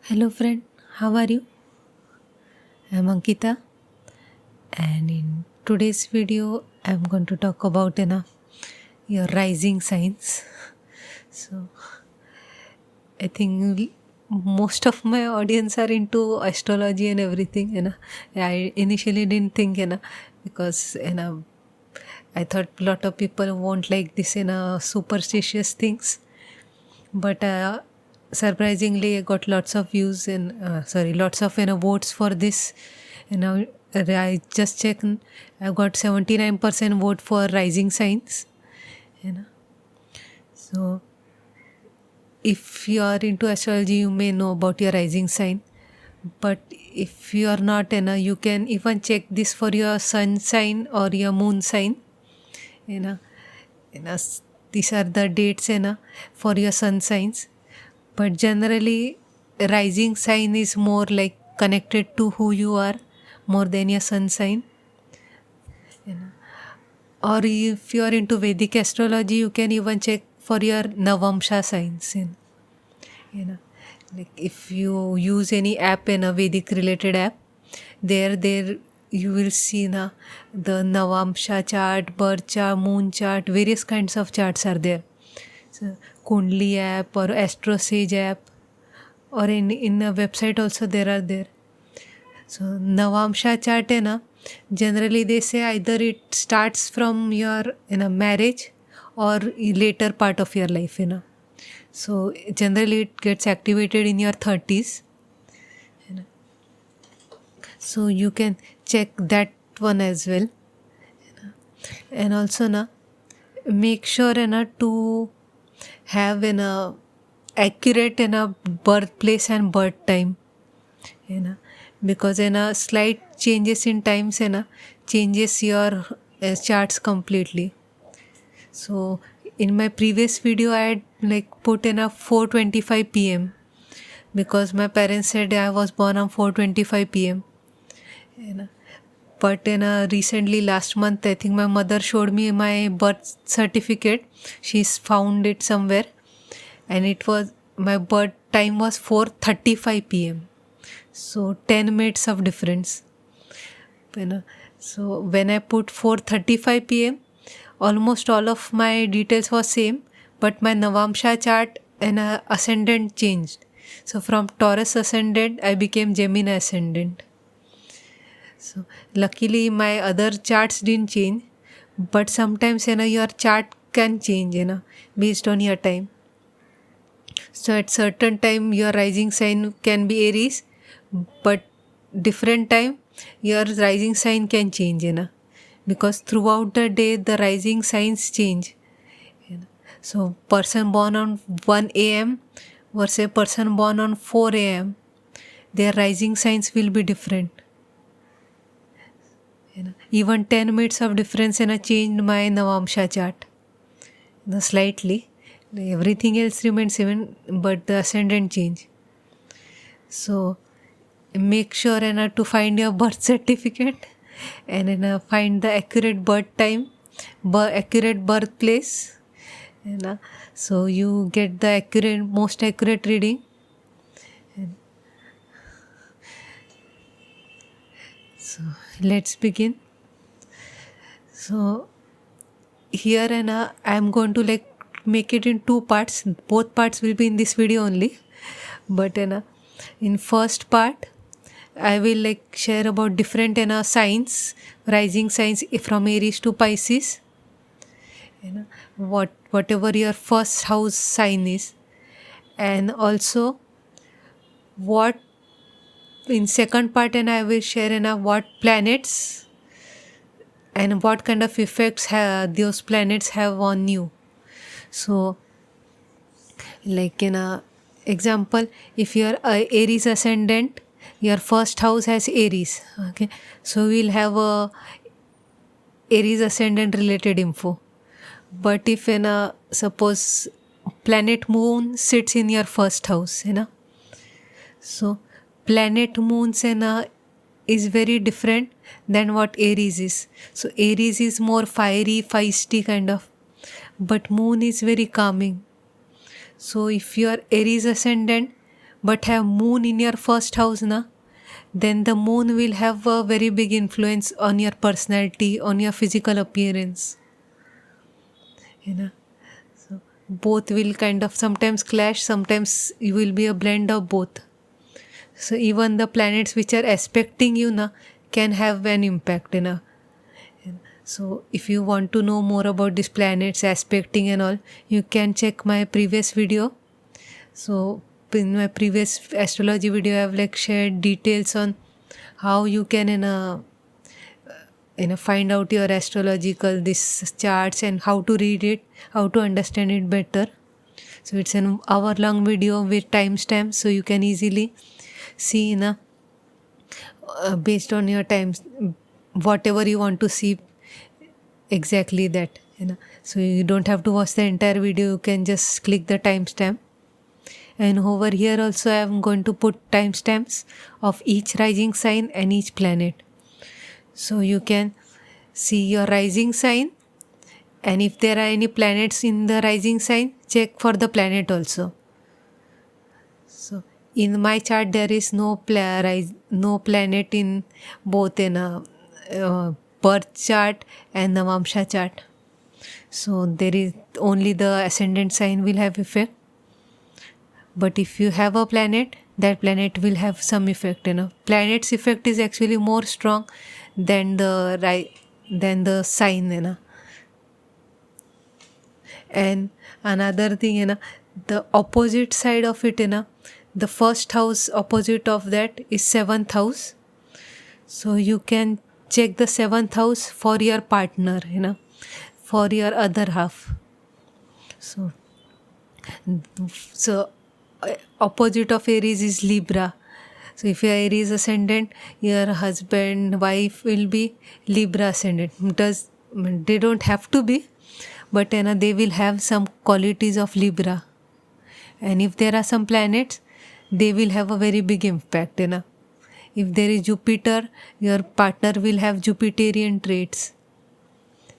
Hello friend, how are you? I'm Ankita, and in today's video I'm going to talk about your rising signs. So I think most of my audience are into astrology and everything, I initially didn't think, because I thought a lot of people won't like this superstitious things, but surprisingly I got lots of views and lots of votes for this. I just checked, I got 79% vote for rising signs. you know so if you are into astrology you may know about your rising sign, but if you are not, you can even check this for your sun sign or your moon sign. you know you know these are the dates for your sun signs, but generally rising sign is more like connected to who you are more than your sun sign. Or if you are into Vedic astrology you can even check for your Navamsha signs. You know like if you use any app, in a Vedic related app, there you will see the Navamsha chart, birth chart, moon chart, various kinds of charts are there. So Kundli app or Astro Sage app, or in a website also there are there. So Navamsha chart generally they say either it starts from your marriage or later part of your life. So generally it gets activated in your 30s. So you can check that one as well. And also make sure to have accurate birthplace and birth time. Because slight changes in times changes your charts completely. So in my previous video I had put in a 4:25 p.m. because my parents said I was born on 4:25 p.m. But recently last month I think my mother showed me my birth certificate. She's found it somewhere, and it was my birth time was 4:35 p.m. So 10 minutes of difference. So when I put 4:35 p.m., almost all of my details was same, but my Navamsha chart and ascendant changed. So from Taurus ascendant I became Gemini ascendant. So luckily my other charts didn't change, but sometimes your chart can change based on your time. So at certain time your rising sign can be Aries, but different time your rising sign can change, because throughout the day the rising signs change. So person born on 1 a.m. versus person born on 4 a.m., their rising signs will be different. Even 10 minutes of difference changed my Navamsha chart slightly. Everything else remains same, but the ascendant change. So make sure to find your birth certificate and find the accurate birth time, accurate birthplace, so you get the most accurate reading. So let's begin. So here I am going to make it in two parts. Both parts will be in this video only, but in first part I will share about different signs, rising signs from Aries to Pisces. Whatever your first house sign is, and also what in second part I will share what planets and what kind of effects those planets have on you. So in a example, if you're Aries ascendant, your first house has Aries, okay, so we'll have a Aries ascendant related info. But if suppose planet moon sits in your first house, so planet moons is very different than what Aries is. So Aries is more fiery, feisty kind of, but moon is very calming. So if you are Aries ascendant, but have moon in your first house na, then the moon will have a very big influence on your personality, on your physical appearance. You know, so both will kind of sometimes clash, sometimes you will be a blend of both. So even the planets which are aspecting you na can have an impact, you know. So if you want to know more about these planets aspecting and all, you can check my previous video. So in my previous astrology video, I have like shared details on how you can find out your astrological this charts and how to read it, how to understand it better. So it's an hour-long video with timestamps, so you can easily see based on your times whatever you want to see, exactly that. So you don't have to watch the entire video, you can just click the timestamp. And over here also I am going to put timestamps of each rising sign and each planet, so you can see your rising sign, and if there are any planets in the rising sign, check for the planet also. So in my chart there is no planet in both in a birth chart and the Vamsha chart. So there is only the ascendant sign will have effect. But if you have a planet, that planet will have some effect. Planet's effect is actually more strong than the sign. And another thing, the opposite side of it, the first house opposite of that is 7th house. So you can check the 7th house for your partner, for your other half. So opposite of Aries is Libra. So if your Aries ascendant, your husband, wife will be Libra ascendant. They don't have to be, but they will have some qualities of Libra. And if there are some planets, they will have a very big impact. If there is Jupiter, your partner will have Jupiterian traits.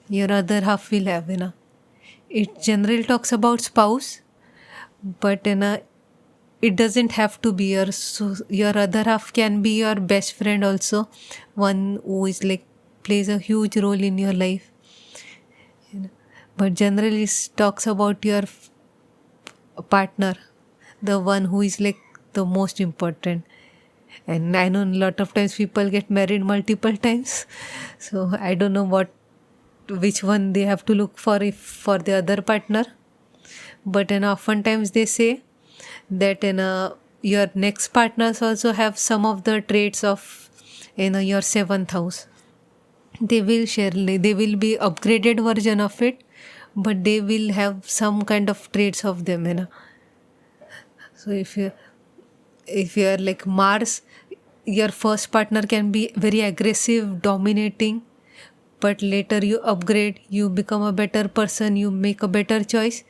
Your other half will have. It generally talks about spouse, but it doesn't have to be your other half can be your best friend also, one who is like plays a huge role in your life. But generally it talks about your partner, the one who is like the most important. And I know a lot of times people get married multiple times, so I don't know which one they have to look for if for the other partner. But oftentimes they say that your next partners also have some of the traits of your 7th house. They will be upgraded version of it, but they will have some kind of traits of them. So if you are like Mars, your first partner can be very aggressive, dominating, but later you upgrade, you become a better person, you make a better choice,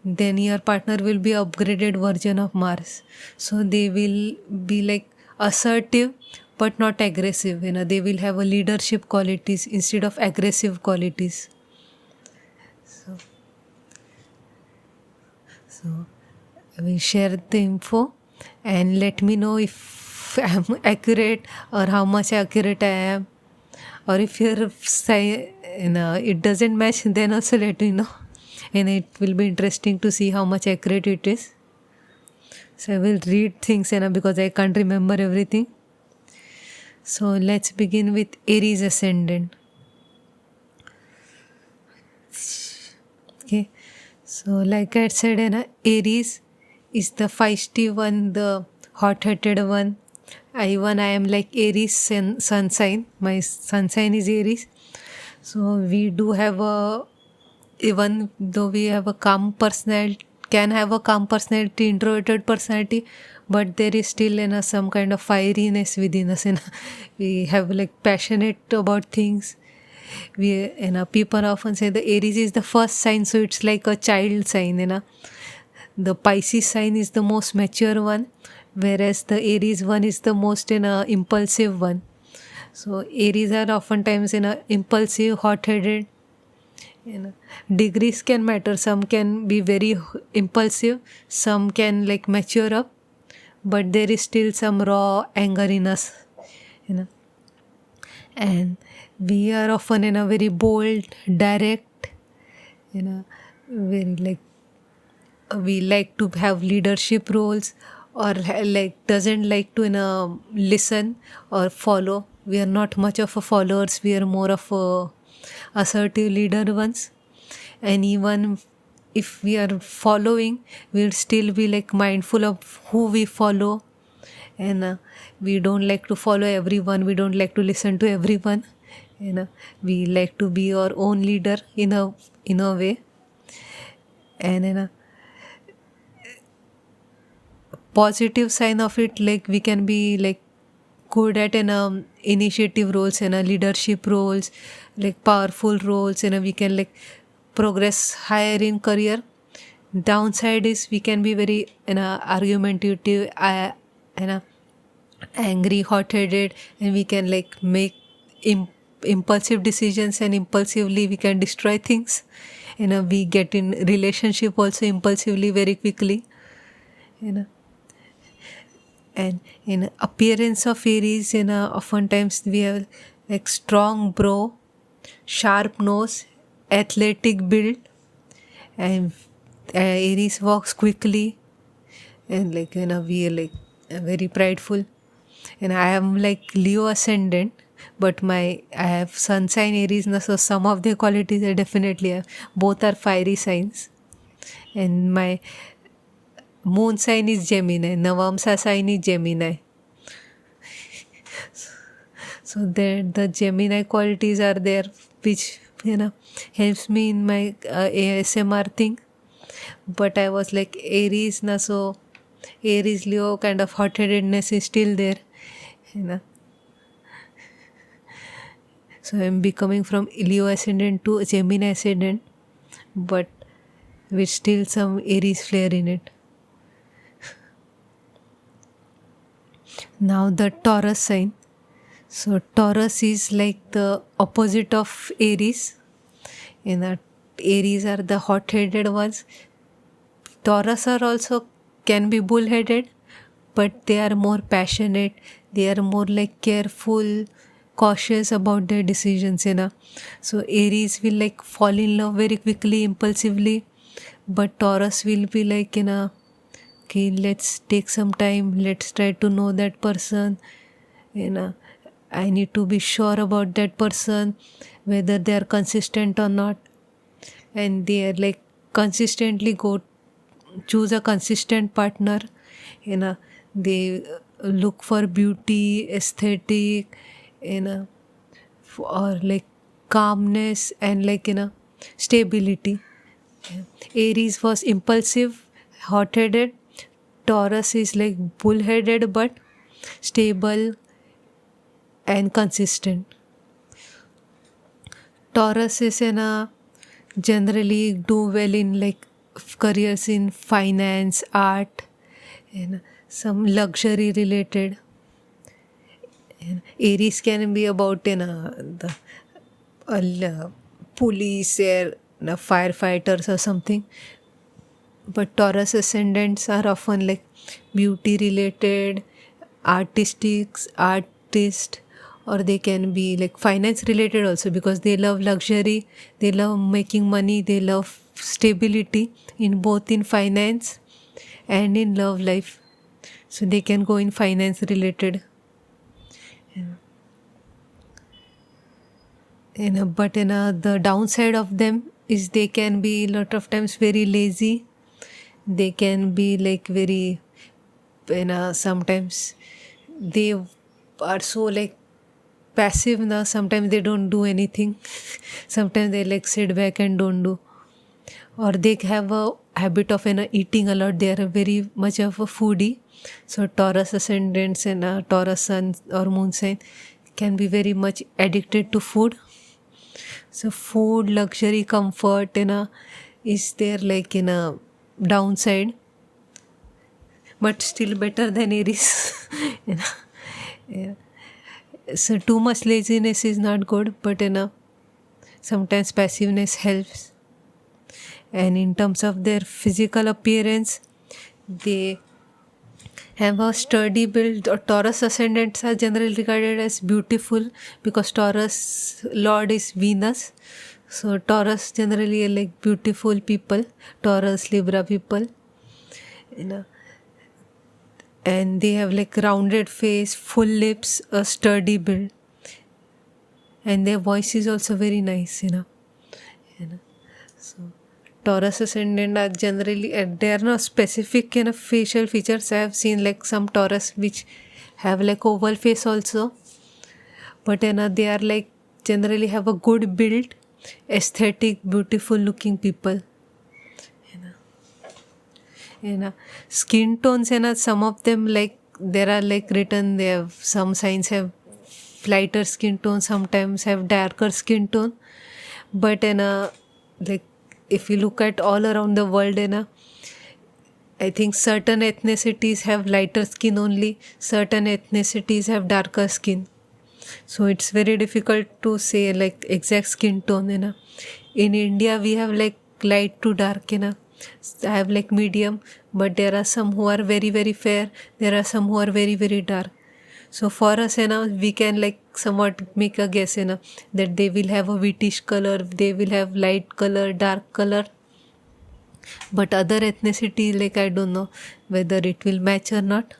then your partner will be upgraded version of Mars. So they will be like assertive but not aggressive. They will have a leadership qualities instead of aggressive qualities. So I will share the info and let me know if I am accurate or how much accurate I am. Or if it doesn't match, then also let me know. And it will be interesting to see how much accurate it is. So I will read things because I can't remember everything. So let's begin with Aries ascendant. Okay. So like I said, Aries is the feisty one, the hot-headed one. I am like Aries sun sign. My sun sign is Aries. So we do have even though we have a calm personality, introverted personality, but there is still some kind of fieriness within us. We have like passionate about things. People often say the Aries is the first sign, so it's like a child sign. The Pisces sign is the most mature one, whereas the Aries one is the most impulsive one. So Aries are oftentimes impulsive, hot-headed. Degrees can matter. Some can be very impulsive, some can like mature up, but there is still some raw anger in us, you know. And we are often in a very bold, direct, very like we like to have leadership roles, or like doesn't like to listen or follow. We are not much of a followers, we are more of a assertive leader ones. And even if we are following, we'll still be like mindful of who we follow. And we don't like to follow everyone, we don't like to listen to everyone. We like to be our own leader in a way. And positive sign of it, like we can be like good at initiative roles and leadership roles, like powerful roles, we can like progress higher in career. Downside is we can be very argumentative, angry, hot-headed, and we can like make impulsive decisions, and impulsively we can destroy things. We get in relationship also impulsively very quickly. And in appearance of Aries, oftentimes we have like strong brow, sharp nose, athletic build, and Aries walks quickly, and like we are like very prideful. And I am like Leo ascendant, but I have sun sign Aries, so some of the qualities I definitely have. Both are fiery signs. And my moon sign is Gemini, Navamsa sign is Gemini. So there the Gemini qualities are there, which helps me in my ASMR thing. But I was like Aries so Aries Leo kind of hot-headedness is still there. So I'm becoming from Leo ascendant to Gemini ascendant, but with still some Aries flair in it. Now the Taurus sign. So Taurus is like the opposite of Aries. Aries are the hot-headed ones. Taurus are also can be bull-headed, but they are more passionate. They are more like careful, cautious about their decisions. So Aries will like fall in love very quickly, impulsively, but Taurus will be like okay, let's take some time, let's try to know that person. I need to be sure about that person, whether they are consistent or not. And they are like consistently choose a consistent partner. They look for beauty, aesthetic, or like calmness and like stability. Aries was impulsive, hot-headed. Taurus is like bull-headed but stable and consistent. Taurus is generally do well in like careers in finance, art, and some luxury related. Aries can be about the police or firefighters or something. But Taurus ascendants are often like beauty related, artist, or they can be like finance related also, because they love luxury, they love making money, they love stability in both in finance and in love life. So they can go in finance related. But the downside of them is they can be a lot of times very lazy. They can be like very sometimes they are so like passive now. Sometimes they don't do anything. Sometimes they like sit back and don't do. Or they have a habit of eating a lot. They are very much of a foodie. So Taurus ascendants and Taurus sun or moon sign can be very much addicted to food. So food, luxury, comfort is there like in a downside, but still better than Aries. Yeah. So too much laziness is not good, but sometimes passiveness helps. And in terms of their physical appearance, they have a sturdy build. Or Taurus ascendants are generally regarded as beautiful because Taurus Lord is Venus. So Taurus generally are like beautiful people. Taurus, Libra people, you know, and they have like rounded face, full lips, a sturdy build, and their voice is also very nice, you know. So Taurus ascendant are generally they are not specific kind of facial features. I have seen like some Taurus which have like oval face also, but they are like generally have a good build, aesthetic, beautiful looking people. Skin tones, some of them like there are like written, they have some signs have lighter skin tone, sometimes have darker skin tone, but like if you look at all around the world, I think certain ethnicities have lighter skin only, certain ethnicities have darker skin. So it's very difficult to say like exact skin tone. In India we have like light to dark. I have like medium, but there are some who are very very fair, there are some who are very very dark. So for us, we can like somewhat make a guess, that they will have a wheatish color, they will have light color, dark color. But other ethnicity, like I don't know whether it will match or not.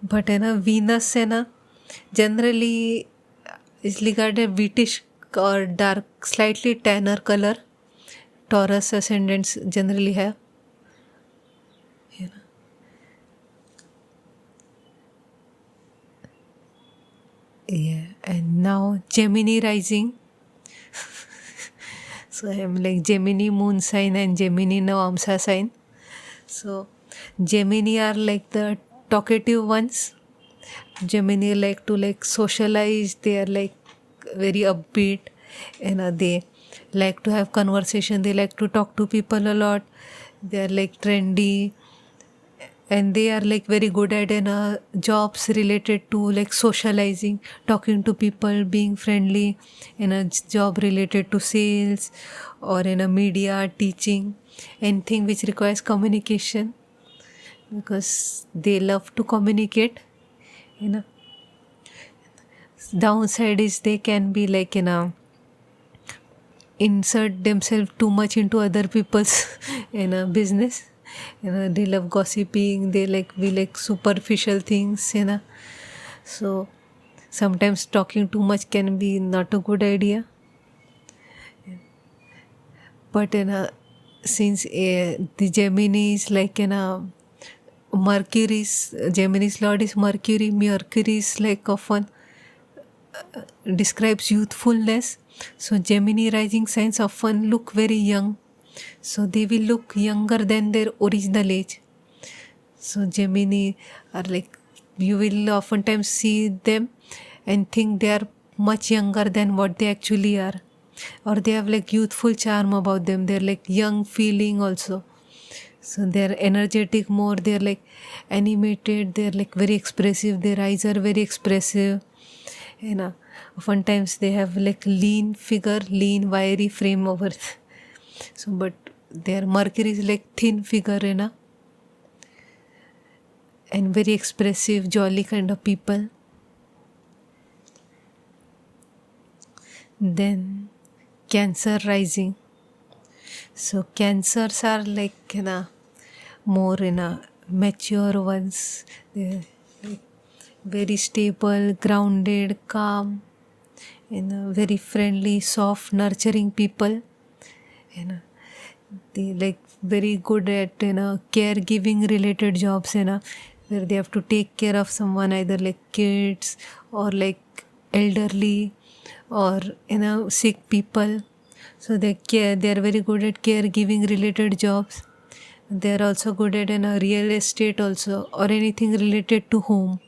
But Venus, generally is regarded wheatish or dark, slightly tanner color. Taurus ascendants generally have. Yeah, and now Gemini rising. So I'm like Gemini moon sign and Gemini Navamsa sign. So Gemini are like the talkative ones. Gemini like to like socialize. They are like very upbeat, and they like to have conversation. They like to talk to people a lot. They are like trendy, and they are like very good at jobs related to like socializing, talking to people, being friendly, in a job related to sales or in a media, teaching, anything which requires communication, because they love to communicate. Downside is they can be like insert themselves too much into other people's business. They love gossiping, they like we like superficial things. So sometimes talking too much can be not a good idea. But since the Gemini is like Mercury's Gemini's lord is Mercury. Mercury is like often describes youthfulness. So Gemini rising signs often look very young. So they will look younger than their original age. So Gemini are like, you will oftentimes see them and think they are much younger than what they actually are. Or they have like youthful charm about them. They're like young feeling also. So they're energetic more, they're like animated, they're like very expressive, their eyes are very expressive. Oftentimes they have like lean figure, lean wiry frame over. So but their Mercury is like thin figure, and very expressive, jolly kind of people. Then Cancer rising. So Cancers are like more mature ones. They're like very stable, grounded, calm, very friendly, soft, nurturing people. They like very good at caregiving related jobs, where they have to take care of someone, either like kids or like elderly or sick people. So they are very good at caregiving related jobs. They are also good at real estate also, or anything related to home.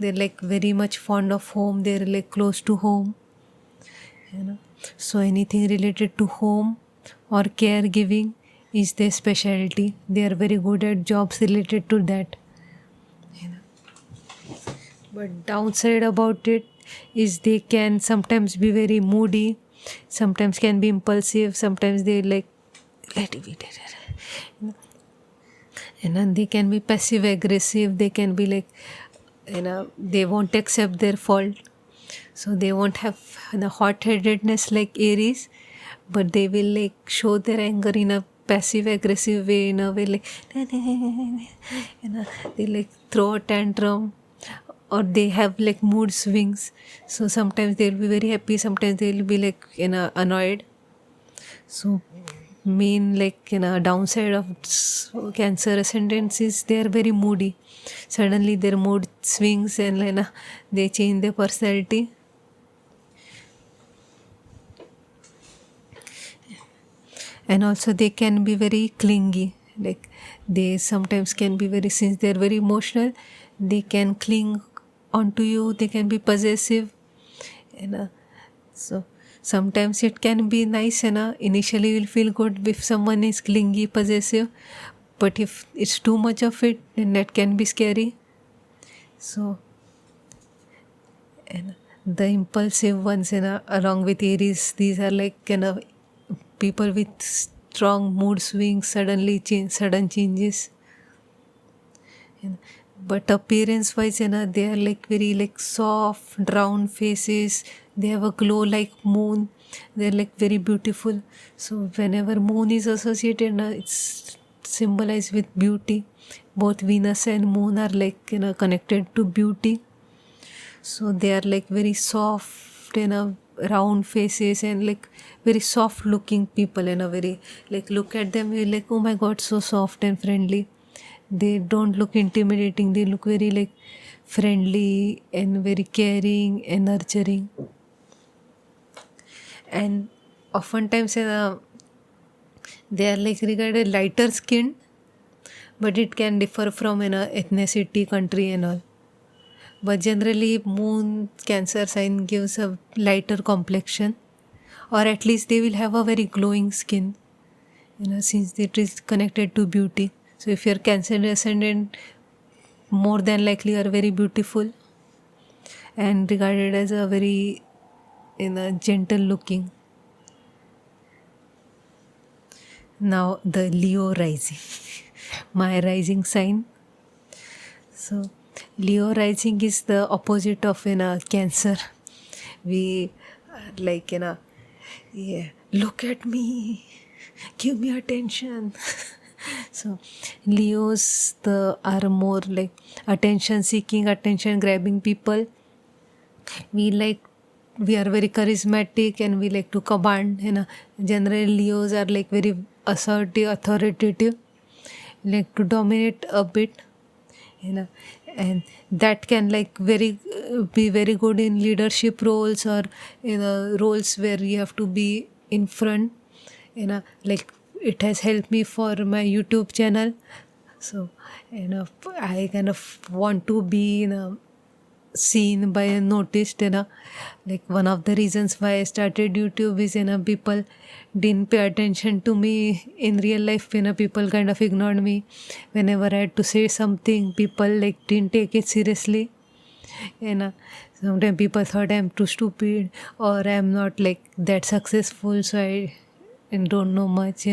They're like very much fond of home. They're like close to home. So anything related to home or caregiving is their specialty. They are very good at jobs related to that. But downside about it is they can sometimes be very moody, sometimes can be impulsive, sometimes they like let it be, They can be passive aggressive, they can be like, they won't accept their fault, so they won't have the hot-headedness like Aries, but they will like show their anger in a passive aggressive way, in a way like they like throw a tantrum, or they have like mood swings. So sometimes they'll be very happy, sometimes they'll be like annoyed. So main like downside of Cancer ascendants is they are very moody. Suddenly their mood swings and they change their personality. And also they can be very clingy, like they sometimes can be very, since they're very emotional, they can cling onto you, they can be possessive. So sometimes it can be nice, initially you'll feel good if someone is clingy, possessive, but if it's too much of it, then that can be scary. So the impulsive ones, along with Aries, these are like people with strong mood swings, sudden changes. But appearance wise, they are like very like soft, round faces. They have a glow like moon. They're like very beautiful. So whenever moon is associated, it's symbolized with beauty. Both Venus and moon are like connected to beauty. So they are like very soft, round faces, and like very soft looking people, very like look at them, you're like, oh my god, so soft and friendly. They don't look intimidating, they look very like friendly and very caring and nurturing. And oftentimes they are like regarded lighter skinned, but it can differ from ethnicity, country and all. But generally moon Cancer sign gives a lighter complexion, or at least they will have a very glowing skin, since it is connected to beauty. So if you're Cancer ascendant, more than likely you are very beautiful and regarded as a very gentle looking. Now the Leo rising, my rising sign. So Leo rising is the opposite of Cancer. We like yeah, look at me, give me attention. So Leos are more like attention seeking, attention grabbing people. We are very charismatic and we like to command. Generally Leos are like very assertive, authoritative, like to dominate a bit. And that can like be very good in leadership roles, or roles where you have to be in front. Like it has helped me for my YouTube channel. So I kind of want to be seen by and noticed. Like one of the reasons why I started YouTube is people didn't pay attention to me in real life. People kind of ignored me whenever I had to say something. People like didn't take it seriously. Sometimes people thought I'm too stupid, or I'm not like that successful, so I don't know much.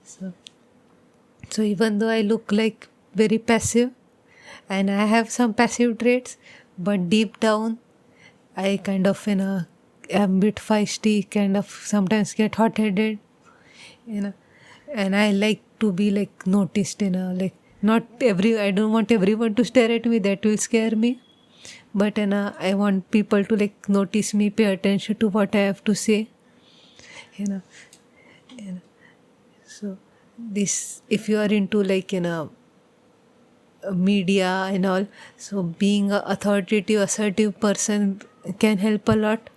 So even though I look like very passive, and I have some passive traits, but deep down I kind of am a bit feisty, kind of sometimes get hot-headed, and I like to be like noticed. Like I don't want everyone to stare at me, that will scare me, but I want people to like notice me, pay attention to what I have to say. So this, if you are into like media and all, so being a authoritative, assertive person can help a lot.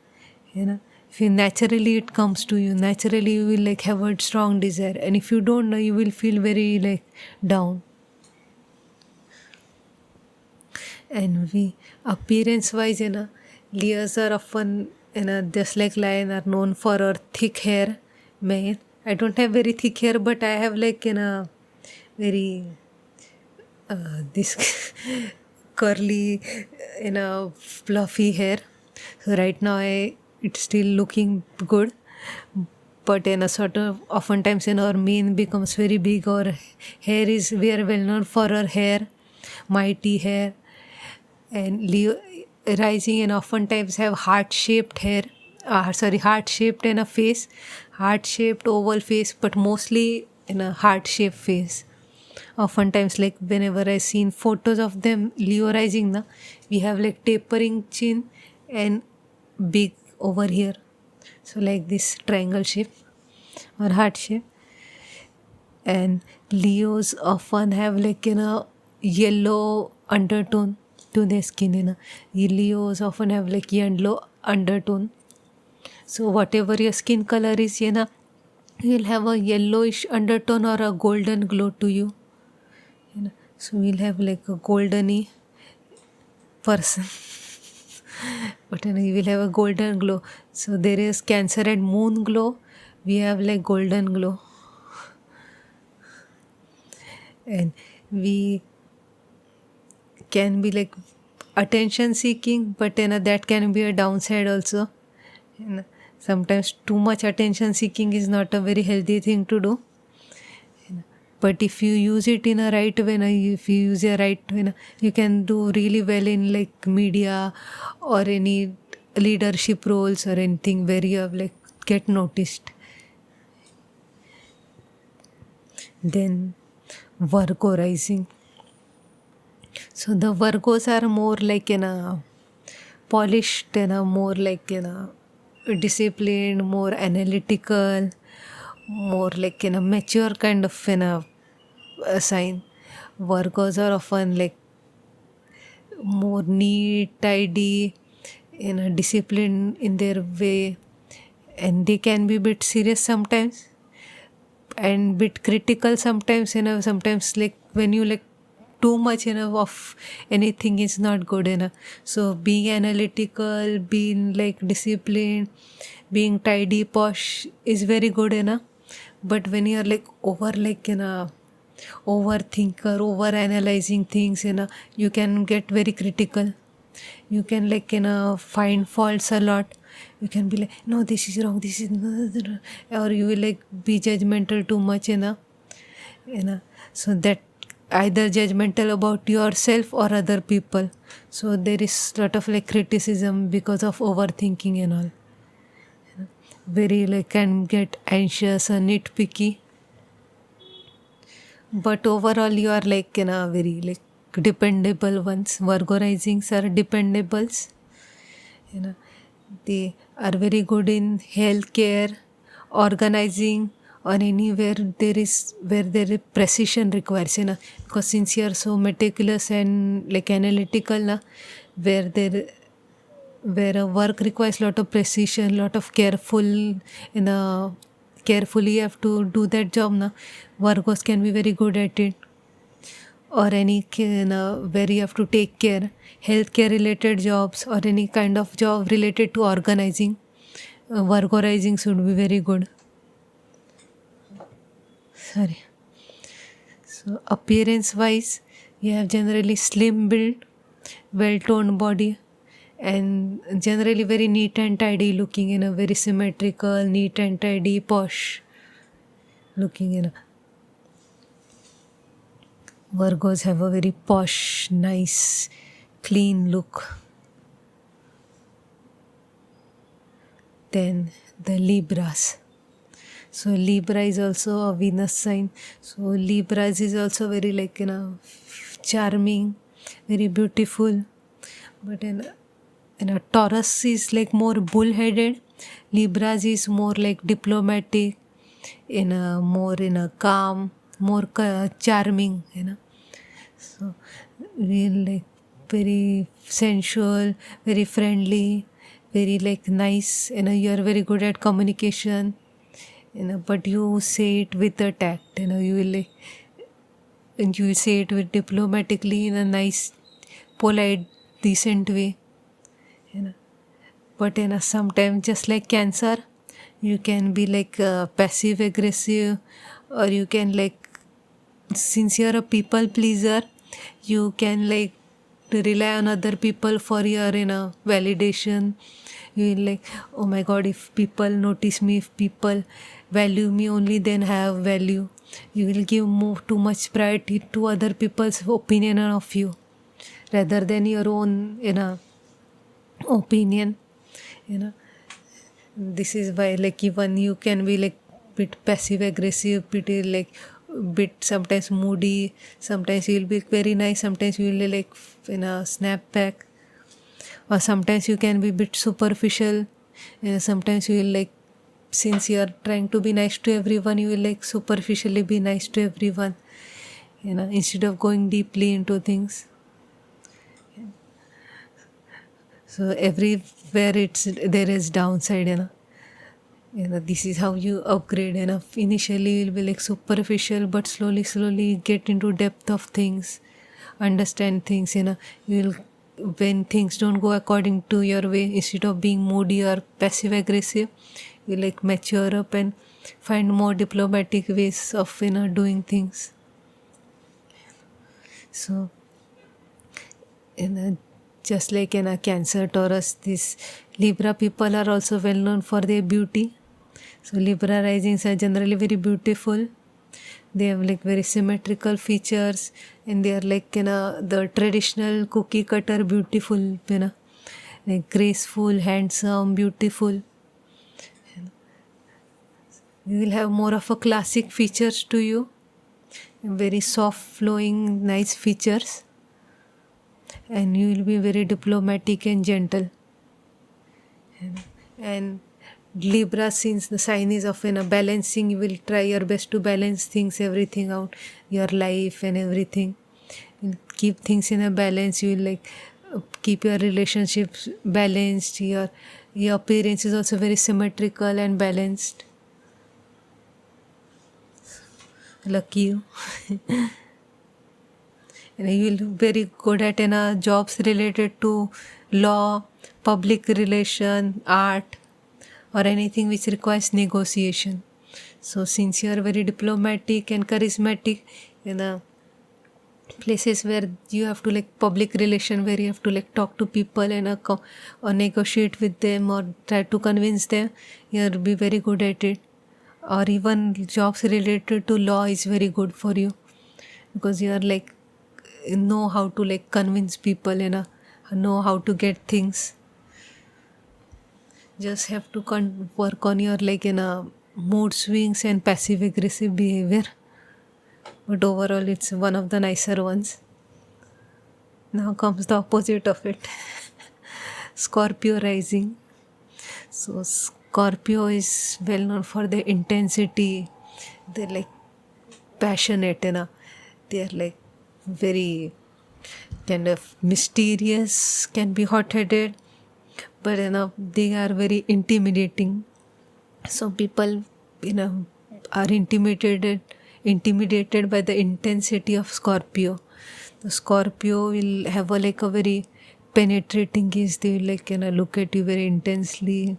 If you naturally, it comes to you naturally, you will like have a strong desire, and if you don't know, you will feel very like down. And we appearance wise, Leos are often just like lion are known for our thick hair. I don't have very thick hair, but I have like very this curly fluffy hair. So right now it's still looking good, but in a sort of oftentimes our mane becomes very big, or hair is, we are well known for our hair, mighty hair. And Leo rising and oftentimes have heart-shaped hair, heart-shaped in a face, heart-shaped oval face, but mostly in a heart-shaped face. Oftentimes, like whenever I seen photos of them, Leo rising, na, we have like tapering chin and big over here. So like this triangle shape or heart shape. And Leos often have like yellow undertone to their skin. Leos often have like yellow undertone. So whatever your skin color is, you'll have a yellowish undertone or a golden glow to you. So we'll have like a goldeny person. But you will have a golden glow. So there is Cancer and moon glow. We have like golden glow. And we can be like attention seeking, but that can be a downside also. Sometimes too much attention seeking is not a very healthy thing to do. But if you use it in a right way, if you use a right way, you can do really well in like media or any leadership roles or anything where you have like get noticed. Then Virgo rising. So the Virgos are more like polished and more like disciplined, more analytical, more like mature kind of a sign. Virgos are often like more neat, tidy, disciplined in their way, and they can be a bit serious sometimes and bit critical sometimes. Sometimes like when you like too much of anything is not good enough. So being analytical, being like disciplined, being tidy, posh is very good enough. But when you're like overthinker, over analyzing things, you can get very critical. You can like find faults a lot. You can be like, no, this is wrong, this is not, or you will like be judgmental too much, so that either judgmental about yourself or other people. So there is lot of like criticism because of overthinking and all. Very like can get anxious and nitpicky. But overall you are like very like dependable ones. Virgo risings are dependables. They are very good in healthcare, organizing, or anywhere there is precision requires, because since you are so meticulous and like analytical, where a work requires lot of precision, lot of carefully you have to do that job, Virgos can be very good at it. Or any where you have to take care, healthcare related jobs or any kind of job related to organizing, Virgo rising should be very good. So appearance wise, you have generally slim build, well toned body, and generally very neat and tidy looking, very symmetrical, neat and tidy, posh looking. Virgos have a very posh, nice, clean look. Then the Libras. So Libra is also a Venus sign. So Libras is also very like charming, very beautiful. But Taurus is like more bull-headed. Libras is more like diplomatic, more calm, more charming, So we like very sensual, very friendly, very like nice. You are very good at communication. But you say it with a tact. You will like, and you say it with diplomatically in a nice, polite, decent way. But sometimes just like Cancer, you can be like passive aggressive, or you can like, since you're a people pleaser, you can like rely on other people for your validation. You will like, oh my god, if people notice me, if people value me only, then have value. You will give too much priority to other people's opinion of you rather than your own opinion. This is why like even you can be like bit passive aggressive, bit sometimes moody, sometimes you will be very nice, sometimes you will like snap back, or sometimes you can be bit superficial. Sometimes you will like, since you are trying to be nice to everyone, you will like superficially be nice to everyone, instead of going deeply into things. So everywhere there is downside. This is how you upgrade. Initially you'll be like superficial, but slowly get into depth of things, understand things. You'll, when things don't go according to your way, instead of being moody or passive aggressive, you like mature up and find more diplomatic ways of doing things. So just like in a Cancer, Taurus, these Libra people are also well known for their beauty. So Libra risings are generally very beautiful. They have like very symmetrical features, and they are like the traditional cookie cutter beautiful, like graceful, handsome, beautiful. You will have more of a classic features to you, very soft flowing nice features, and you will be very diplomatic and gentle. And Libra, since the sign is of balancing, you will try your best to balance things, everything out, your life and everything. You'll keep things in a balance. You will like keep your relationships balanced. Your appearance is also very symmetrical and balanced. Lucky you. And you will be very good at jobs related to law, public relation, art, or anything which requires negotiation. So since you are very diplomatic and charismatic, places where you have to like public relation, where you have to like talk to people and or negotiate with them or try to convince them, you'll be very good at it. Or even jobs related to law is very good for you, because you are like know how to like convince people, know how to get things. Just have to work on your like mood swings and passive aggressive behavior, but overall it's one of the nicer ones. Now comes the opposite of it. Scorpio rising. So Scorpio is well known for their intensity. They're like passionate, they're like very kind of mysterious, can be hot-headed, but they are very intimidating. So people are intimidated by the intensity of Scorpio. The Scorpio will have a very penetrating gaze. They will like look at you very intensely.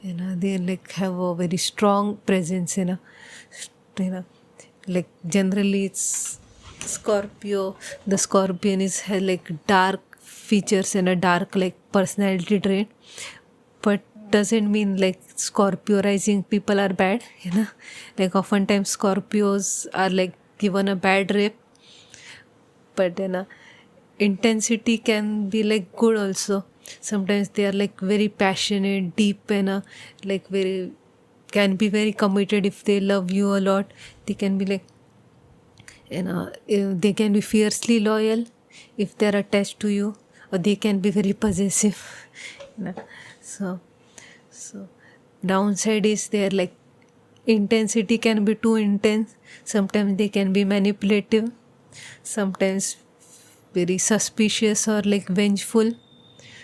They like have a very strong presence. Like generally it's Scorpio. The Scorpion has like dark features and a dark like personality trait, but doesn't mean like Scorpio rising people are bad. Like oftentimes Scorpios are like given a bad rap, but intensity can be like good also. Sometimes they are like very passionate, deep, and like very can be very committed. If they love you a lot, they can be like they can be fiercely loyal if they are attached to you, or they can be very possessive. So downside is their like intensity can be too intense. Sometimes they can be manipulative, sometimes very suspicious or like vengeful.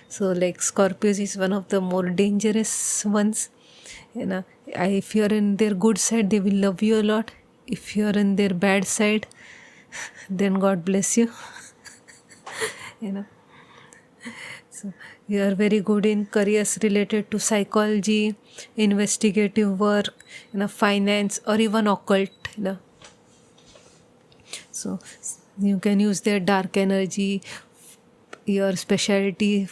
So like Scorpios is one of the more dangerous ones. If you're in their good side, they will love you a lot. If you're in their bad side, then God bless you. So you are very good in careers related to psychology, investigative work, finance, or even occult. So you can use their dark energy. Your specialty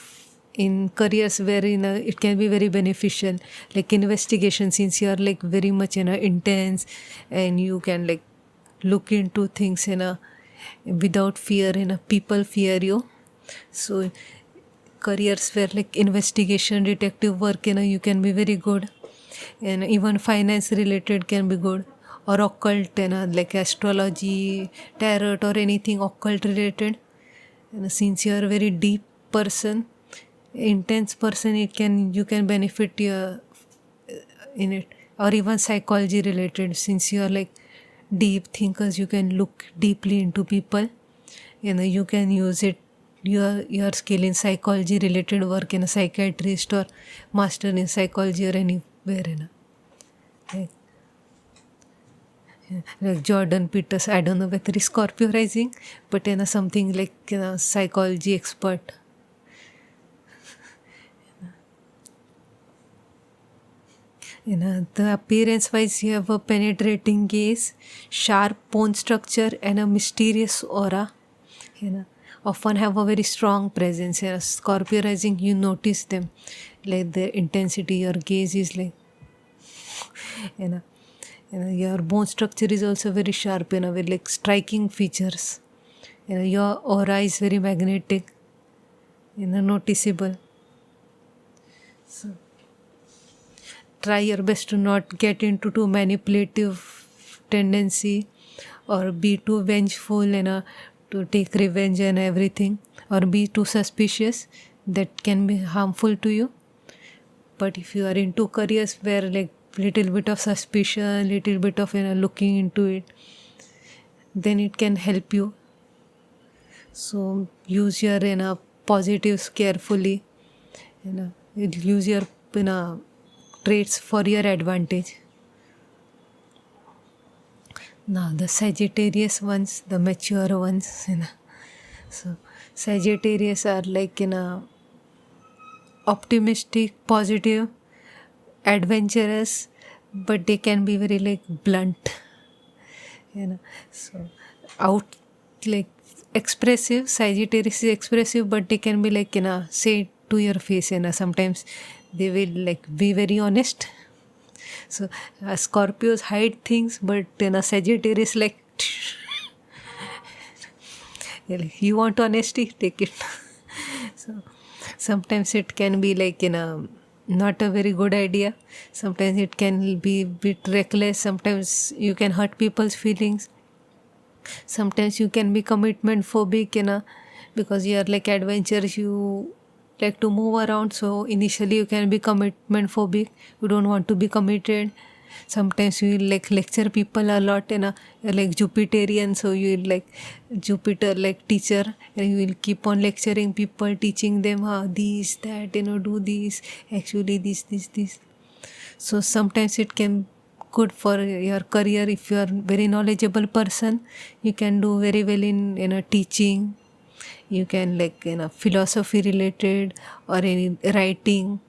in careers where it can be very beneficial, like investigation, since you are like very much intense, and you can like look into things without fear, people fear you. So careers where like investigation, detective work, you can be very good. And even finance related can be good, or occult, like astrology, tarot, or anything occult related. And since you are a very deep person, intense person, you can benefit in it. Or even psychology related, since you are like deep thinkers, you can look deeply into people. You can use it, your skill in psychology related work in a psychiatrist, or master in psychology, or anywhere like, like Jordan Peters. I don't know whether he's Scorpio rising, but something like psychology expert. The appearance wise, you have a penetrating gaze, sharp bone structure, and a mysterious aura. Often have a very strong presence. Scorpio rising, you notice them, like the intensity. Your gaze is like, your bone structure is also very sharp, with like striking features. Your aura is very magnetic, noticeable. So try your best to not get into too manipulative tendency, or be too vengeful, to take revenge and everything, or be too suspicious. That can be harmful to you. But if you are into careers where like little bit of suspicion, little bit of looking into it, then it can help you. So use your positives carefully. Use your traits for your advantage. Now the Sagittarius ones, the mature ones, so Sagittarius are like optimistic, positive, adventurous, but they can be very like blunt. So out like expressive. Sagittarius is expressive, but they can be like say to your face. Sometimes they will like be very honest. So Scorpios hide things, but Sagittarius like, you want honesty, take it. So sometimes it can be like not a very good idea. Sometimes it can be a bit reckless. Sometimes you can hurt people's feelings. Sometimes you can be commitment phobic, because you are like adventurous, you like to move around. So initially you can be commitment phobic. You don't want to be committed. Sometimes you will like lecture people a lot, you're like Jupiterian, so you will like Jupiter like teacher, and you will keep on lecturing people, teaching them this, that, do this, actually this. So sometimes it can good for your career. If you are very knowledgeable person, you can do very well in teaching. You can like philosophy related, or any writing.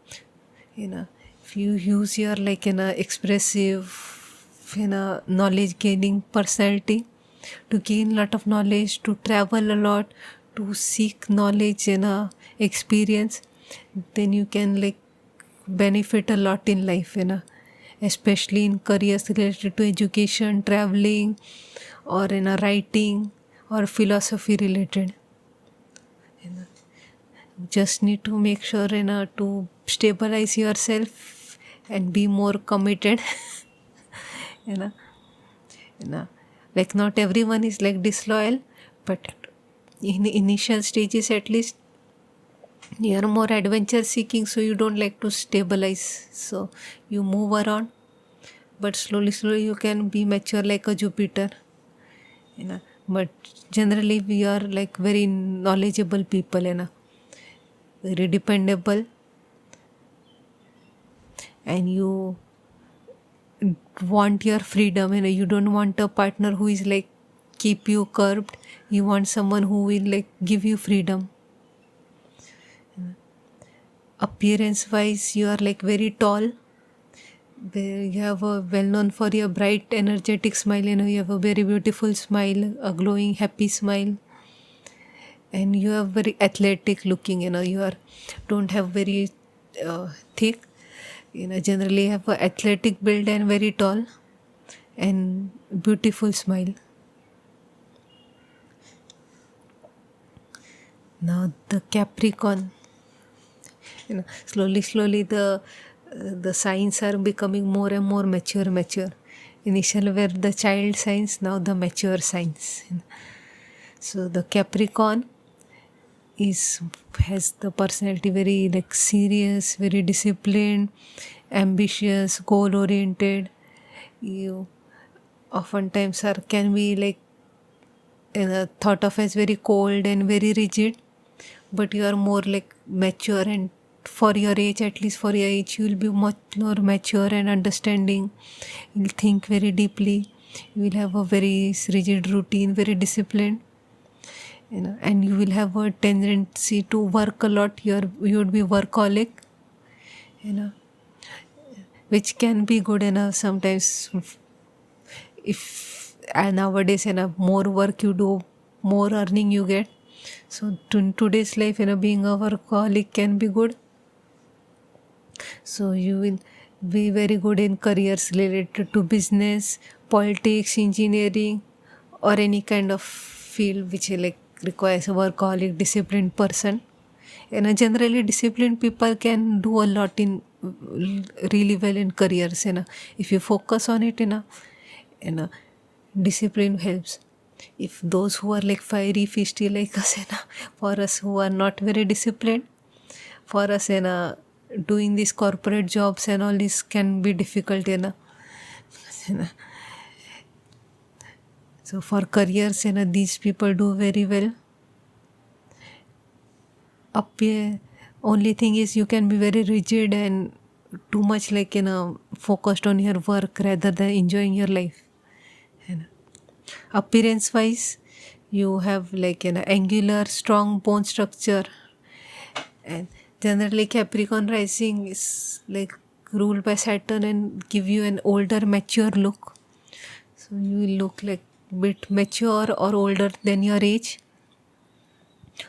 If you use your like expressive knowledge gaining personality to gain lot of knowledge, to travel a lot, to seek knowledge experience, then you can like benefit a lot in life, especially in careers related to education, traveling, or writing, or philosophy related. Just need to make sure to stabilize yourself and be more committed. you know like not everyone is like disloyal, but in initial stages at least you are more adventure seeking, so you don't like to stabilize, so you move around. But slowly you can be mature like a Jupiter. But generally we are like very knowledgeable people, very dependable, and you want your freedom. You don't want a partner who is like keep you curbed. You want someone who will like give you freedom. Appearance wise, you are like very tall. You have a well known for your bright energetic smile. You have a very beautiful smile, a glowing happy smile. and you are very athletic looking, you are don't have very thick, generally have a athletic build and very tall and beautiful smile. Now the Capricorn, slowly the signs are becoming more and more mature. Initially were the child signs, now the mature signs. So the Capricorn has the personality very like serious, very disciplined, ambitious, goal oriented. You oftentimes can be like thought of as very cold and very rigid, but you are more like mature, and for your age, at least for your age, you will be much more mature and understanding. You will think very deeply. You will have a very rigid routine, very disciplined, and you will have a tendency to work a lot. You would be workaholic, which can be good enough sometimes. If nowadays more work you do, more earning you get. So in today's life, being a workaholic can be good. So you will be very good in careers related to business, politics, engineering, or any kind of field which requires a workaholic, disciplined person. And generally disciplined people can do a lot in really well in careers. If you focus on it, discipline helps. If those who are like fiery, feisty like us, for us who are not very disciplined, for us, doing these corporate jobs and all this can be difficult, So for careers, these people do very well. Up here, only thing is you can be very rigid and too much focused on your work rather than enjoying your life. Appearance wise, you have an angular, strong bone structure, and generally Capricorn rising is ruled by Saturn and give you an older, mature look. So you will look like bit mature or older than your age,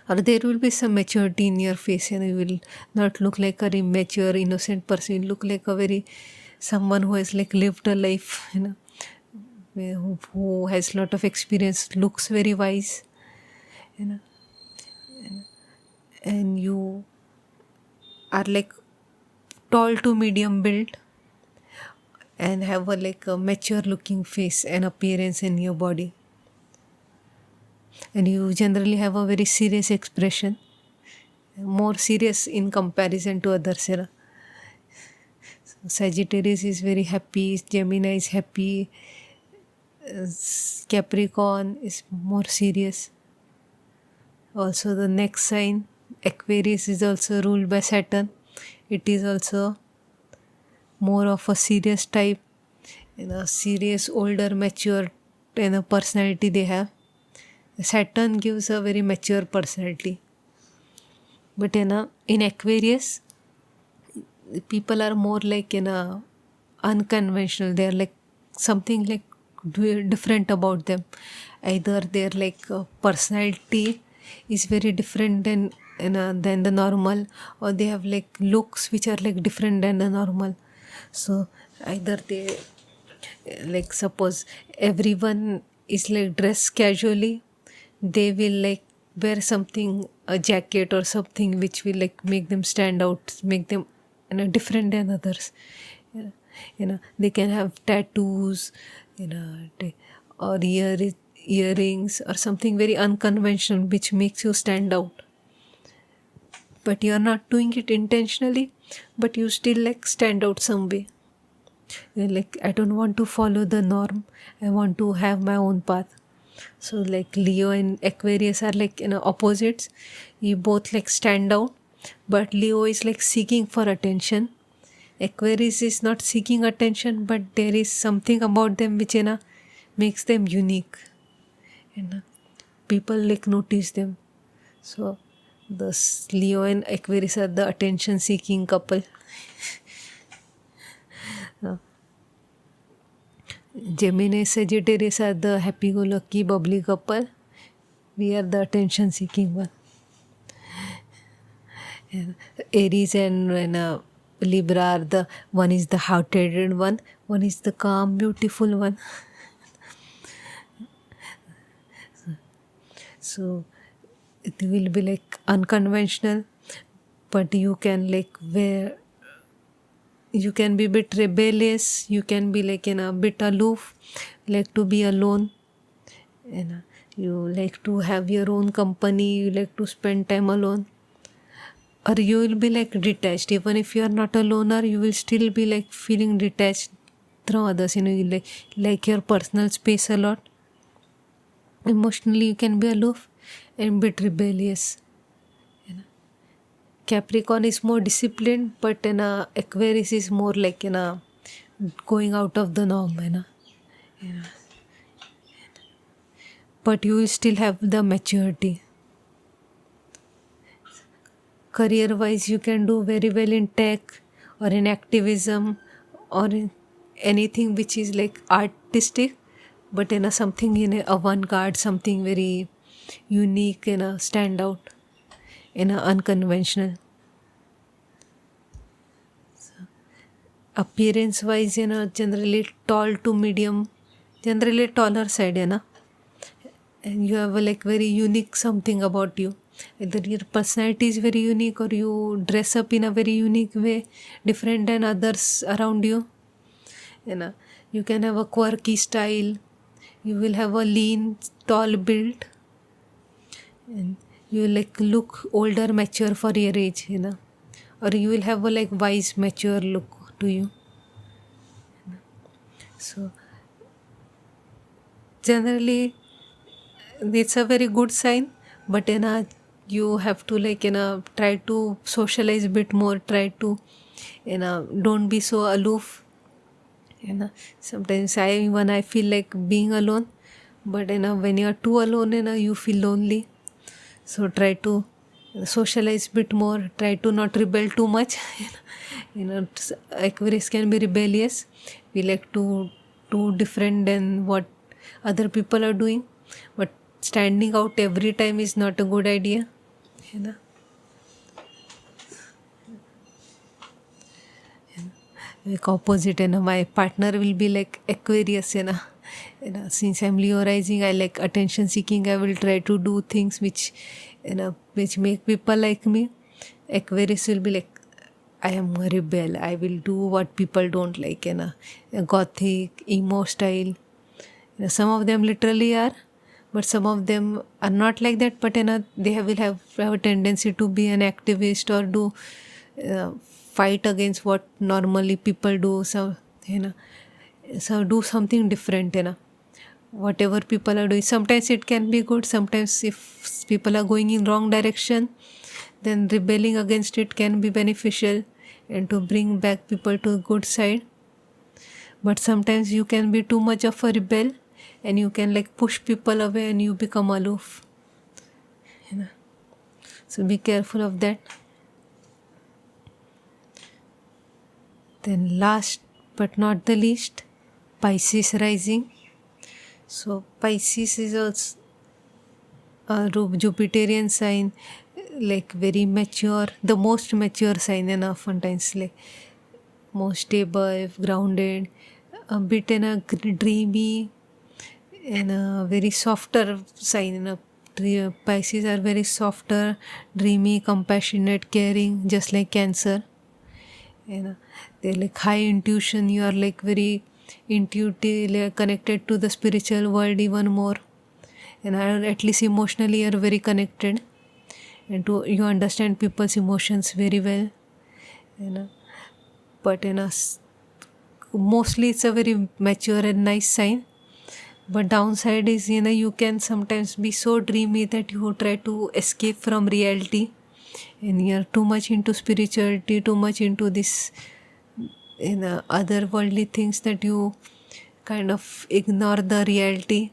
or there will be some maturity in your face, and you will not look like a immature, innocent person. You look like a very someone who has lived a life, who has lot of experience, looks very wise, and you are tall to medium build and have a mature looking face and appearance in your body, and you generally have a very serious expression, more serious in comparison to others. Sagittarius is very happy, Gemini is happy, Capricorn is more serious. Also the next sign, Aquarius, is also ruled by Saturn. It is also more of a serious type, serious, older, mature personality they have. Saturn gives a very mature personality, but in Aquarius, people are more unconventional. They are something different about them. Either their personality is very different than the normal, or they have looks which are different than the normal. So either they suppose everyone is dressed casually, they will wear something, a jacket or something which will make them stand out, make them different than others. They can have tattoos, or earrings or something very unconventional which makes you stand out, but you are not doing it intentionally, but you still stand out some way. You're I don't want to follow the norm, I want to have my own path. So Leo and Aquarius are opposites. You both stand out, but Leo is seeking for attention. Aquarius is not seeking attention, but there is something about them which makes them unique, and people notice them. So the Leo and Aquarius are the attention seeking couple. Gemini, Sagittarius are the happy-go-lucky, bubbly couple. We are the attention seeking one. And Aries and Libra are the one is the hot-headed one is the calm, beautiful one. So it will be like unconventional, but you can like where you can be a bit rebellious, you can be like in a bit aloof, like to be alone, and you like to have your own company, you like to spend time alone, or you will be like detached. Even if you are not a loner, you will still be like feeling detached from others. You like your personal space a lot. Emotionally, you can be aloof and bit rebellious. Capricorn is more disciplined, but Aquarius is more like going out of the norm. But you will still have the maturity. Career wise, you can do very well in tech or in activism or in anything which is like artistic, but something in a avant-garde, something very unique, stand out, unconventional. Appearance wise, generally tall to medium, generally taller side, and you have a like very unique something about you. Either your personality is very unique or you dress up in a very unique way, different than others around you. You can have a quirky style, you will have a lean, tall build, and you like look older, mature for your age, or you will have a like wise, mature look to you. So generally it's a very good sign, but you have to like try to socialize a bit more, try to don't be so aloof. Sometimes I feel like being alone, but when you're too alone, you feel lonely. So try to socialize a bit more, try to not rebel too much. Aquarius can be rebellious, we like to do different than what other people are doing, but standing out every time is not a good idea. Like opposite, my partner will be like Aquarius. Since I'm Leo rising, I like attention seeking. I will try to do things which make people like me. Aquarius will be like, I am a rebel, I will do what people don't like, a gothic emo style. Some of them literally are, but some of them are not like that, but will have a tendency to be an activist or do fight against what normally people do. So so do something different. Whatever people are doing, sometimes it can be good, sometimes if people are going in wrong direction, then rebelling against it can be beneficial and to bring back people to a good side. But sometimes you can be too much of a rebel and you can like push people away and you become aloof. So be careful of that. Then last but not the least, Pisces rising. So Pisces is also a Jupiterian sign, like very mature, the most mature sign, and oftentimes like most stable, grounded, a bit dreamy, and a very softer sign. Pisces are very softer, dreamy, compassionate, caring, just like Cancer. They're like high intuition. You are like very intuitively connected to the spiritual world even more, and at least emotionally you are very connected, and you understand people's emotions very well. But mostly it's a very mature and nice sign. But downside is you can sometimes be so dreamy that you try to escape from reality, and you're too much into spirituality, too much into this otherworldly things that you kind of ignore the reality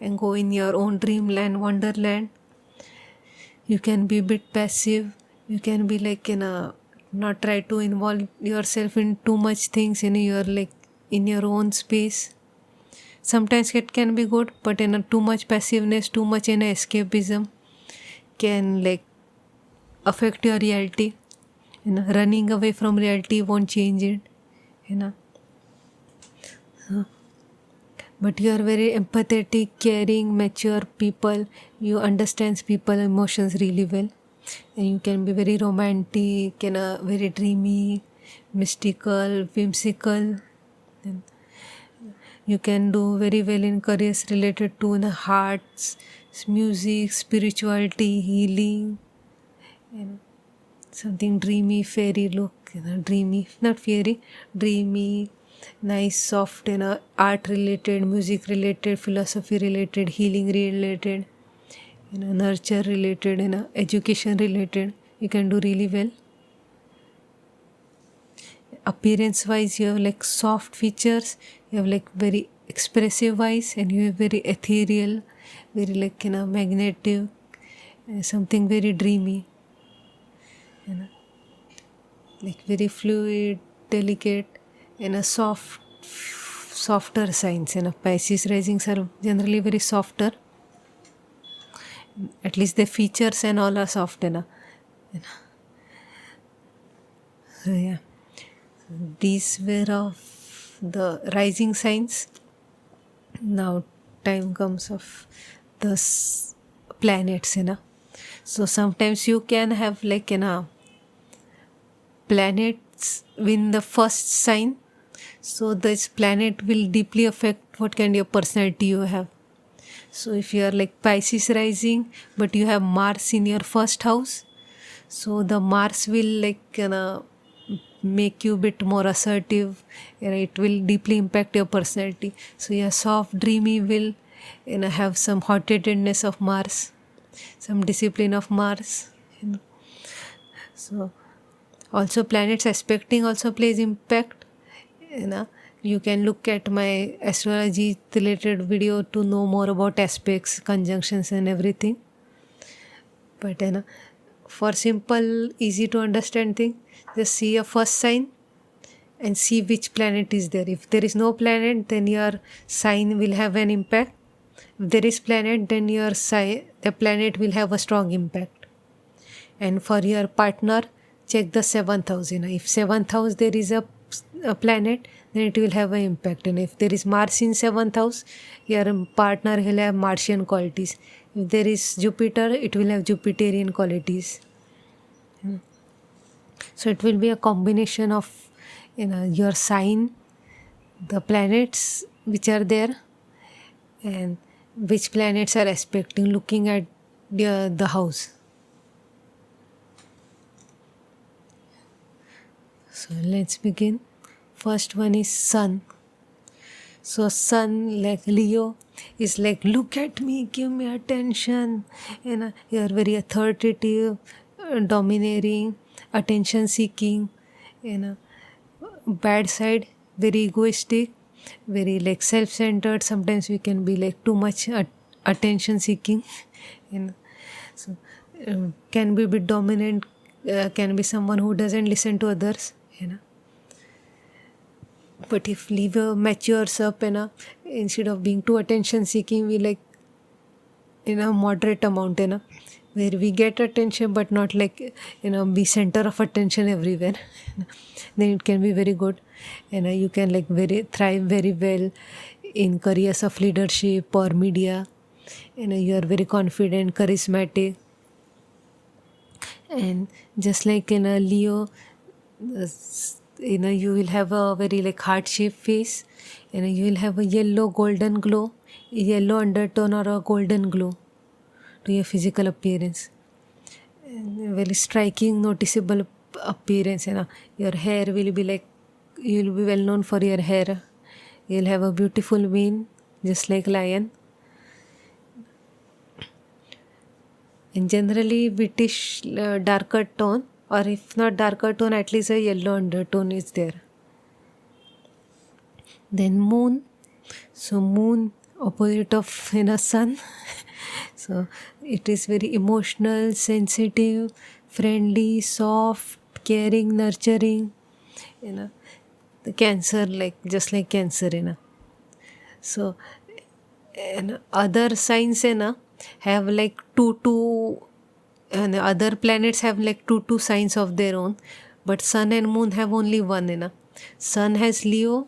and go in your own dreamland, wonderland. You can be a bit passive, you can be like not try to involve yourself in too much things, you're like in your own space. sometimes it can be good, but too much passiveness, too much escapism can like affect your reality. Running away from reality won't change it. But you are very empathetic, caring, mature people. You understand people emotions really well, and you can be very romantic and very dreamy, mystical, whimsical. And you can do very well in careers related to the arts, music, spirituality, healing, and something dreamy, fairy look. Dreamy, not fairy, dreamy, nice, soft, art related, music related, philosophy related, healing related, nurture related, education related. You can do really well. Appearance wise, you have like soft features, you have like very expressive eyes, and you have very ethereal, very like magnetic, something very dreamy, like very fluid, delicate, softer signs. Pisces risings are generally very softer. At least the features and all are soft. So yeah, these were of the rising signs. Now time comes of the planets. So sometimes you can have like planets win the first sign. So this planet will deeply affect what kind of personality you have. So if you are like Pisces rising, but you have Mars in your first house, so the Mars will like make you a bit more assertive. It will deeply impact your personality. So your soft, dreamy will have some hot-headedness of Mars, some discipline of Mars. So also planets aspecting also plays impact. You can look at my astrology related video to know more about aspects, conjunctions and everything. But for simple, easy to understand thing, just see a first sign and see which planet is there. If there is no planet, then your sign will have an impact. If there is planet, then the planet will have a strong impact. And for your partner, check the 7th house. If 7th house there is a planet, then it will have an impact. And if there is Mars in 7th house, your partner will have Martian qualities. If there is Jupiter, it will have Jupiterian qualities. So it will be a combination of your sign, the planets which are there, and which planets are aspecting, looking at the house. So let's begin. First one is Sun. So Sun, like Leo, is like, look at me, give me attention. You are very authoritative, domineering, attention seeking. Bad side, very egoistic, very like self-centered. Sometimes we can be like too much attention seeking. So can be a bit dominant, can be someone who doesn't listen to others. But if Leo matures up, instead of being too attention seeking, we like in a moderate amount, where we get attention but not like be center of attention everywhere. Then it can be very good. You can like thrive very well in careers of leadership or media. You are very confident, charismatic, and just like in a Leo, you will have a very like heart-shaped face. You will have a yellow golden glow, a yellow undertone or a golden glow to your physical appearance. And very striking, noticeable appearance. Your hair will be like, you will be well known for your hair. You will have a beautiful mane, just like lion. And generally British darker tone, or if not darker tone, at least a yellow undertone is there. Then Moon. So Moon, opposite of Sun. So it is very emotional, sensitive, friendly, soft, caring, nurturing. The Cancer, like just like Cancer. So and other signs have like two and other planets have like two signs of their own, but sun and moon have only one. Sun has Leo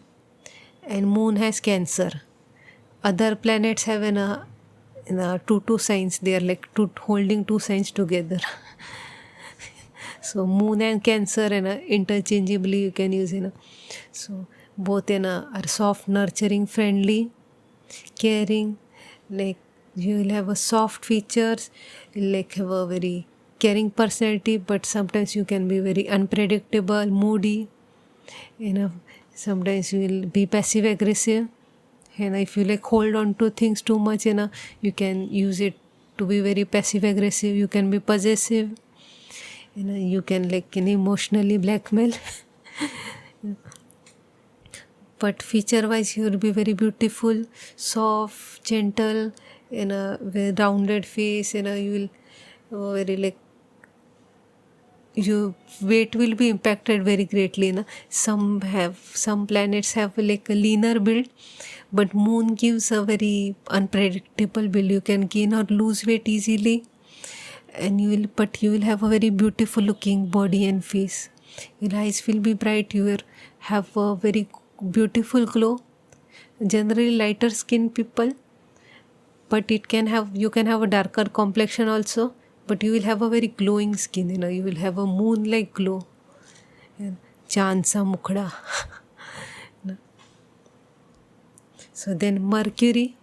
and moon has Cancer. Other planets have two signs. They are like holding two signs together. So moon and Cancer interchangeably you can use. So both are soft, nurturing, friendly, caring. Like you will have a soft features, like have a very caring personality, but sometimes you can be very unpredictable, moody. Sometimes you will be passive aggressive. If you like hold on to things too much, you can use it to be very passive aggressive. You can be possessive. You can like emotionally blackmail. But feature wise you will be very beautiful, soft, gentle, very rounded face. You will very like your weight will be impacted very greatly. Some planets have like a leaner build, but moon gives a very unpredictable build. You can gain or lose weight easily, and you will have a very beautiful looking body and face. Your eyes will be bright. You will have a very beautiful glow. Generally lighter skin people, but you can have a darker complexion also, but you will have a very glowing skin. You will have a moon like glow, chand sa mukhda. So then Mercury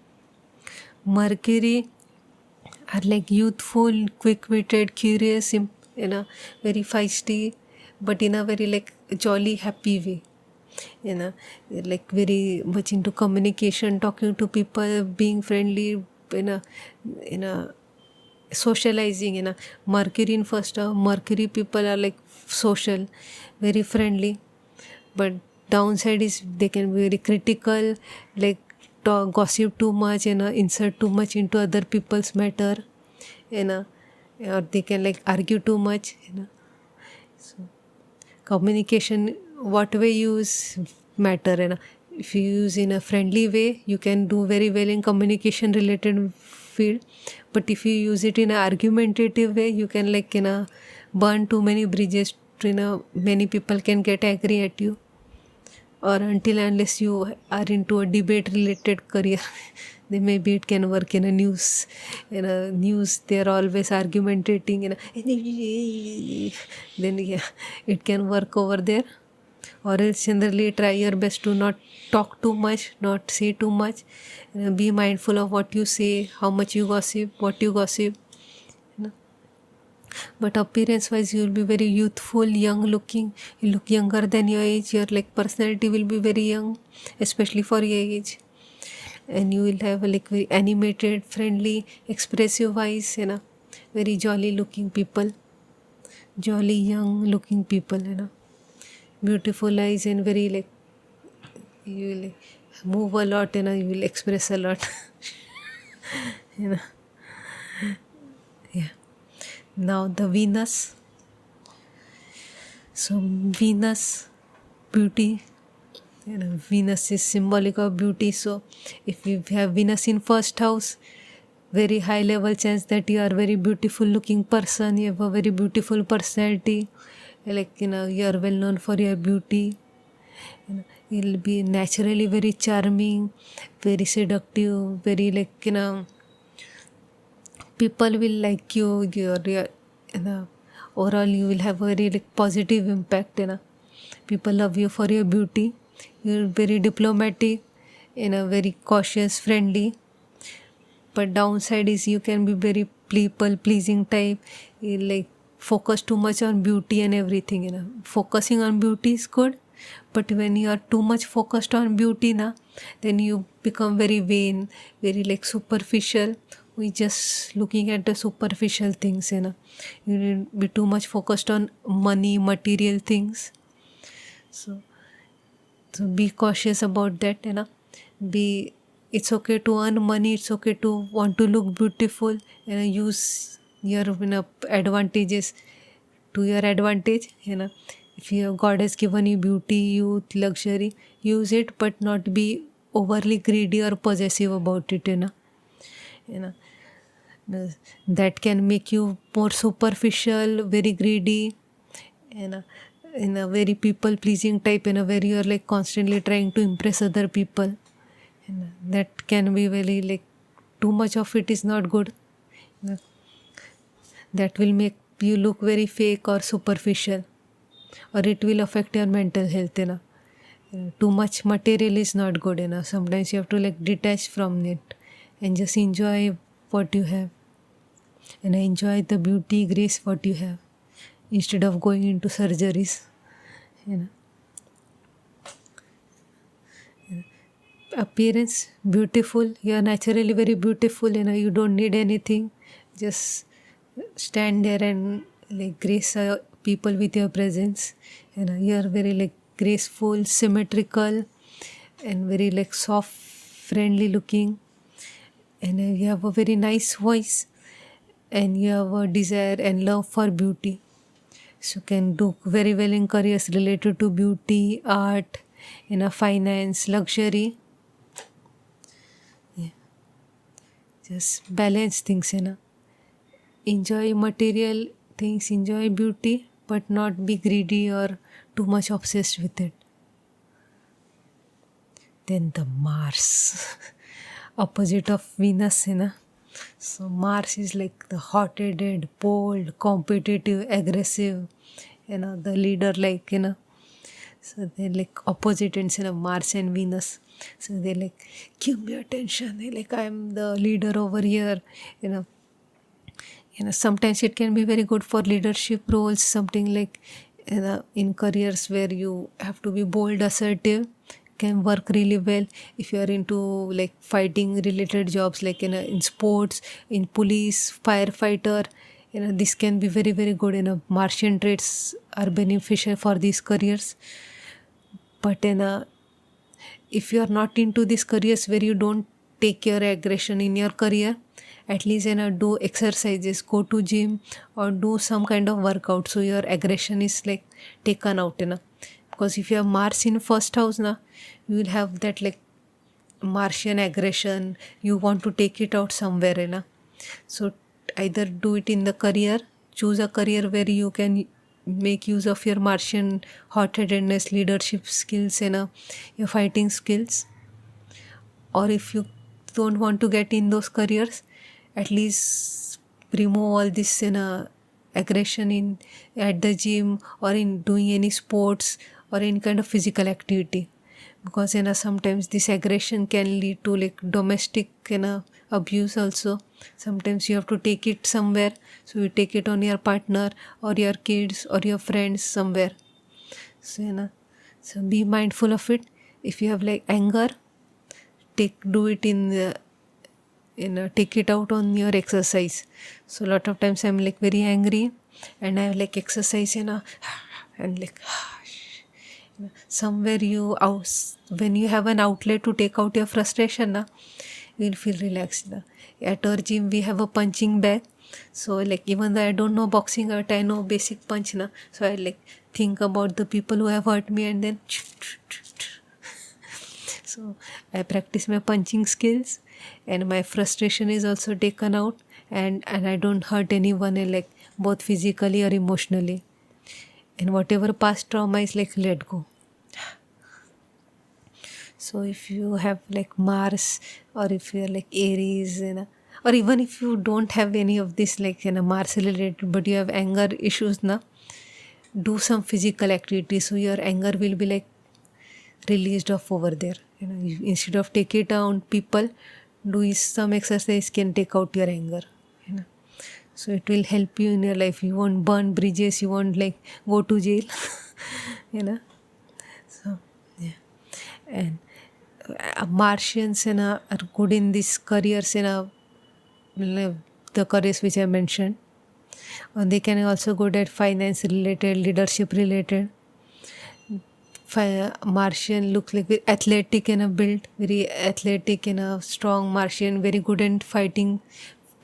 are like youthful, quick-witted, curious, very feisty, but in a very like jolly, happy way. Like very much into communication, talking to people, being friendly, in a socializing. Mercury in first house. Mercury people are like social, very friendly, but downside is they can be very critical, like gossip too much, insert too much into other people's matter, or they can like argue too much. So communication, what way you use matter. If you use in a friendly way, you can do very well in communication related field, but if you use it in an argumentative way, you can like burn too many bridges. Many people can get angry at you, or until unless you are into a debate related career. Then maybe it can work in a news. They are always argumentating. Then yeah, it can work over there. Or else generally try your best to not talk too much, not say too much. Be mindful of what you say, how much you gossip, what you gossip. But appearance wise you will be very youthful, young looking. You look younger than your age. Your like personality will be very young, especially for your age. And you will have like very animated, friendly, expressive eyes. Very jolly looking people, jolly young looking people. Beautiful eyes, and very like you will move a lot. You will express a lot. Yeah. Now the Venus. So Venus, beauty. Venus is symbolic of beauty. So if you have Venus in first house, very high level chance that you are very beautiful looking person. You have a very beautiful personality. Like you are well known for your beauty. You'll be naturally very charming, very seductive, very like people will like you. Overall you will have a very like positive impact. People love you for your beauty. You're very diplomatic, very cautious, friendly. But downside is you can be very people pleasing type. You like focus too much on beauty and everything. Focusing on beauty is good, but when you are too much focused on beauty then you become very vain, very like superficial. We just looking at the superficial things. You will be too much focused on money, material things. So be cautious about that. It's okay to earn money, it's okay to want to look beautiful, use your advantages to your advantage. If God has given you beauty, youth, luxury, use it, but not be overly greedy or possessive about it, you know that can make you more superficial, very greedy, you know in a very people pleasing type, in a very you're like constantly trying to impress other people. That can be very like too much of it is not good. You know, that will make you look very fake or superficial, or it will affect your mental health. Too much material is not good. Sometimes you have to like detach from it and just enjoy what you have, and enjoy the beauty, grace what you have, instead of going into surgeries. you know Appearance, beautiful, you are naturally very beautiful. You don't need anything, just stand there and like grace people with your presence. You are very like graceful, symmetrical, and very like soft, friendly looking, and you have a very nice voice, and you have a desire and love for beauty. So you can do very well in careers related to beauty, art, finance, luxury. Just balance things. Enjoy material things, enjoy beauty, but not be greedy or too much obsessed with it. Then the Mars, opposite of Venus. So Mars is like the hot-headed, bold, competitive, aggressive, the leader, like, so they're like opposite ends, Mars and Venus. So they're like, give me attention. They're like, I'm the leader over here. Sometimes it can be very good for leadership roles, something like, in careers where you have to be bold, assertive, can work really well. If you are into like fighting related jobs, like in sports, in police, firefighter, this can be very, very good. Martian traits are beneficial for these careers. But if you are not into these careers where you don't take your aggression in your career, at least do exercises, go to gym, or do some kind of workout, so your aggression is like taken out. Because if you have Mars in first house, you will have that like Martian aggression, you want to take it out somewhere. So either do it in the career, choose a career where you can make use of your Martian hot-headedness, leadership skills, your fighting skills. Or if you don't want to get in those careers, at least remove all this aggression in at the gym, or in doing any sports or any kind of physical activity. Because sometimes this aggression can lead to like domestic abuse also. Sometimes you have to take it somewhere, so you take it on your partner or your kids or your friends somewhere. So be mindful of it. If you have like anger, do it take it out on your exercise. So a lot of times I'm like very angry, and I like exercise, and like somewhere when you have an outlet to take out your frustration, you'll feel relaxed. At our gym we have a punching bag, so like even though I don't know boxing art, I know basic punch, so I like think about the people who have hurt me, and then so I practice my punching skills, and my frustration is also taken out, and I don't hurt anyone, like both physically or emotionally. And whatever past trauma is like let go. So if you have like Mars, or if you're like Aries, or even if you don't have any of this like Mars related, but you have anger issues, do some physical activity, so your anger will be like released off over there. Instead of take it down people, do some exercise can take out your anger. So it will help you in your life. You won't burn bridges, you won't like go to jail. So yeah. And Martians are good in these careers, the careers which I mentioned. And they can also good at finance related, leadership related. Martian look like very athletic in a build, very athletic in a strong Martian, very good in fighting,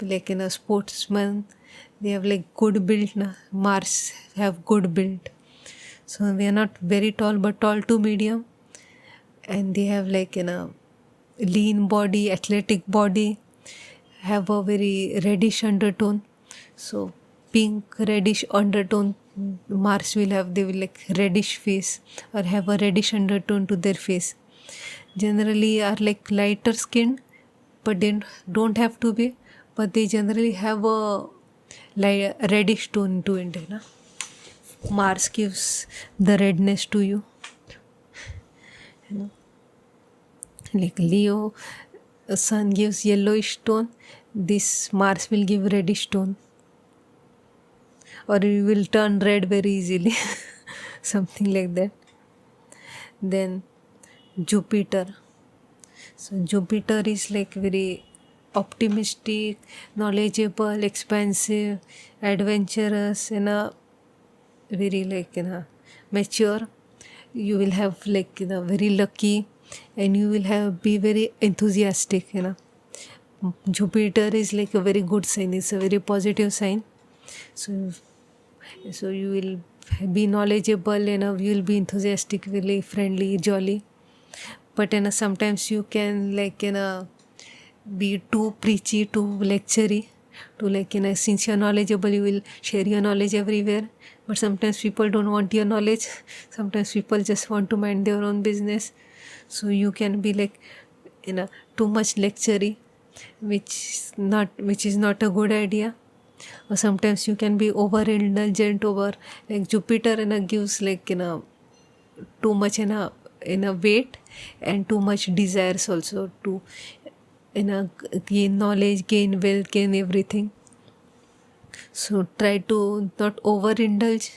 like in a sportsman. They have like good build. Mars have good build, so they are not very tall, but tall to medium, and they have like lean body, athletic body, have a very reddish undertone. So pink reddish undertone, Mars will have, they will like reddish face or have a reddish undertone to their face. Generally are like lighter skinned, but they don't have to be, but they generally have a reddish tone to it. Na? Mars gives the redness to you. You know? Like Leo, sun gives yellowish tone, this Mars will give reddish tone, or you will turn red very easily. Something like that. Then Jupiter. So Jupiter is like very optimistic, knowledgeable, expansive, adventurous, and a very like mature. You will have like very lucky, and you will have be very enthusiastic. Jupiter is like a very good sign. It's a very positive sign. So you will be knowledgeable, you will be enthusiastic, really friendly, jolly. But sometimes you can like be too preachy, too lectury, to like since you're knowledgeable, you will share your knowledge everywhere. But sometimes people don't want your knowledge. Sometimes people just want to mind their own business. So you can be like too much lectury, which is not a good idea. Or sometimes you can be overindulgent over, like Jupiter gives like too much in a weight, and too much desires also to gain knowledge, gain wealth, gain everything. So try to not overindulge,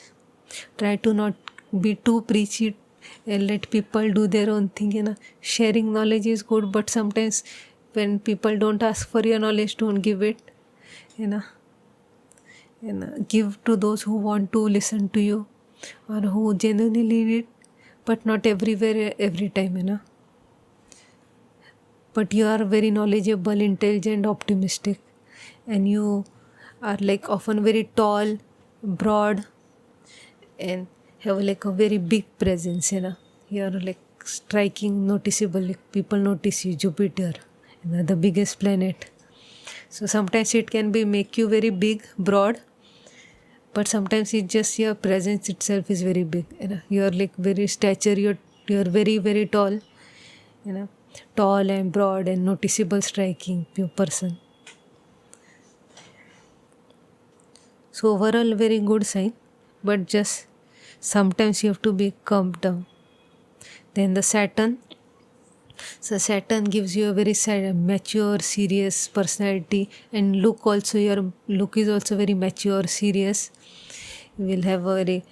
try to not be too preachy, and let people do their own thing. Sharing knowledge is good, but sometimes when people don't ask for your knowledge, don't give it. Give to those who want to listen to you, or who genuinely need it, but not everywhere, every time. But you are very knowledgeable, intelligent, optimistic, and you are like often very tall, broad, and have like a very big presence. You are like striking, noticeable, like people notice you. Jupiter, the biggest planet. So sometimes it can be make you very big, broad, but sometimes it's just your presence itself is very big. You're like very stature, you're very, very tall, tall and broad and noticeable, striking person. So overall very good sign, but just sometimes you have to be calmed down. Then the Saturn. So Saturn gives you a very mature, serious personality, and look also, your look is also very mature, serious. You will have a very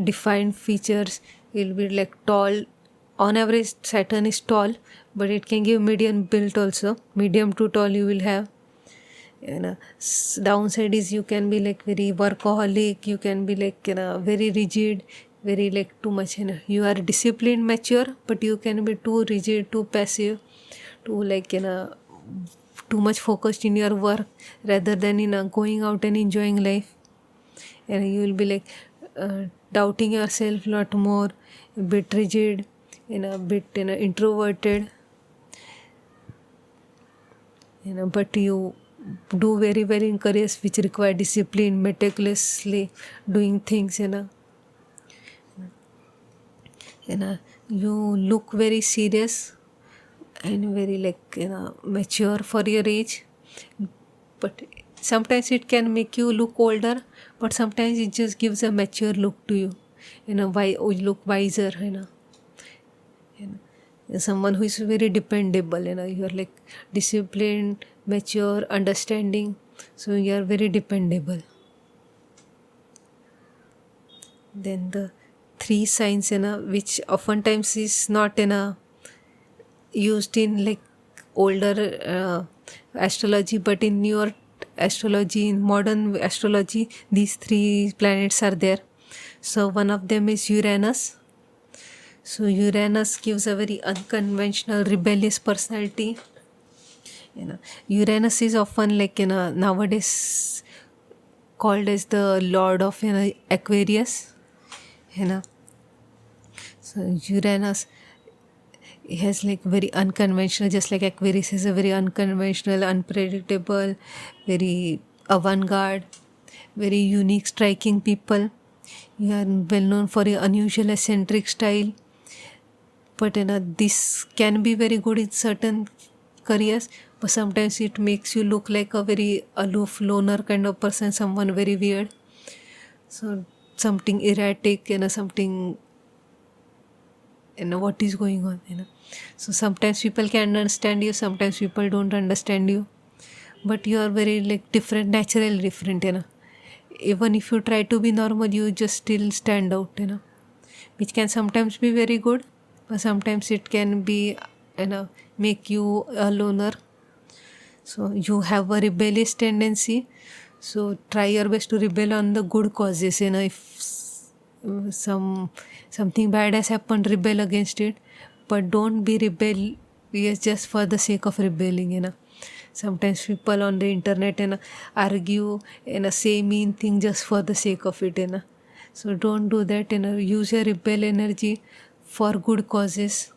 defined features. You will be like tall. On average, Saturn is tall, but it can give medium build also. Medium to tall you will have. Downside is you can be like very workaholic. You can be like very rigid, very like too much. You are disciplined, mature, but you can be too rigid, too passive, too like too much focused in your work rather than going out and enjoying life. And you will be like doubting yourself a lot more, a bit rigid, a bit introverted. But you do very well in careers which require discipline, meticulously doing things. You look very serious and very like mature for your age, but sometimes it can make you look older, but sometimes it just gives a mature look to you. Why you look wiser. Someone who is very dependable. You are like disciplined, mature, understanding, so you are very dependable. Then the 3 signs which oftentimes is not used in like older astrology, but in newer astrology, in modern astrology, these 3 planets are there. So one of them is Uranus. So Uranus gives a very unconventional, rebellious personality. Uranus is often like nowadays called as the lord of Aquarius. So Uranus It has like very unconventional, just like Aquarius is a very unconventional, unpredictable, very avant-garde, very unique, striking people. You are well known for your unusual, eccentric style. But this can be very good in certain careers, but sometimes it makes you look like a very aloof loner kind of person, someone very weird. So something erratic, something, what is going on, So sometimes people can understand you, sometimes people don't understand you, but you are very like different, naturally different, Even if you try to be normal, you just still stand out, which can sometimes be very good, but sometimes it can be, make you a loner. So you have a rebellious tendency. So try your best to rebel on the good causes. If something bad has happened, rebel against it, but don't be rebellious just for the sake of rebelling. Sometimes people on the internet argue and say mean thing just for the sake of it. So don't do that. Use your rebel energy for good causes.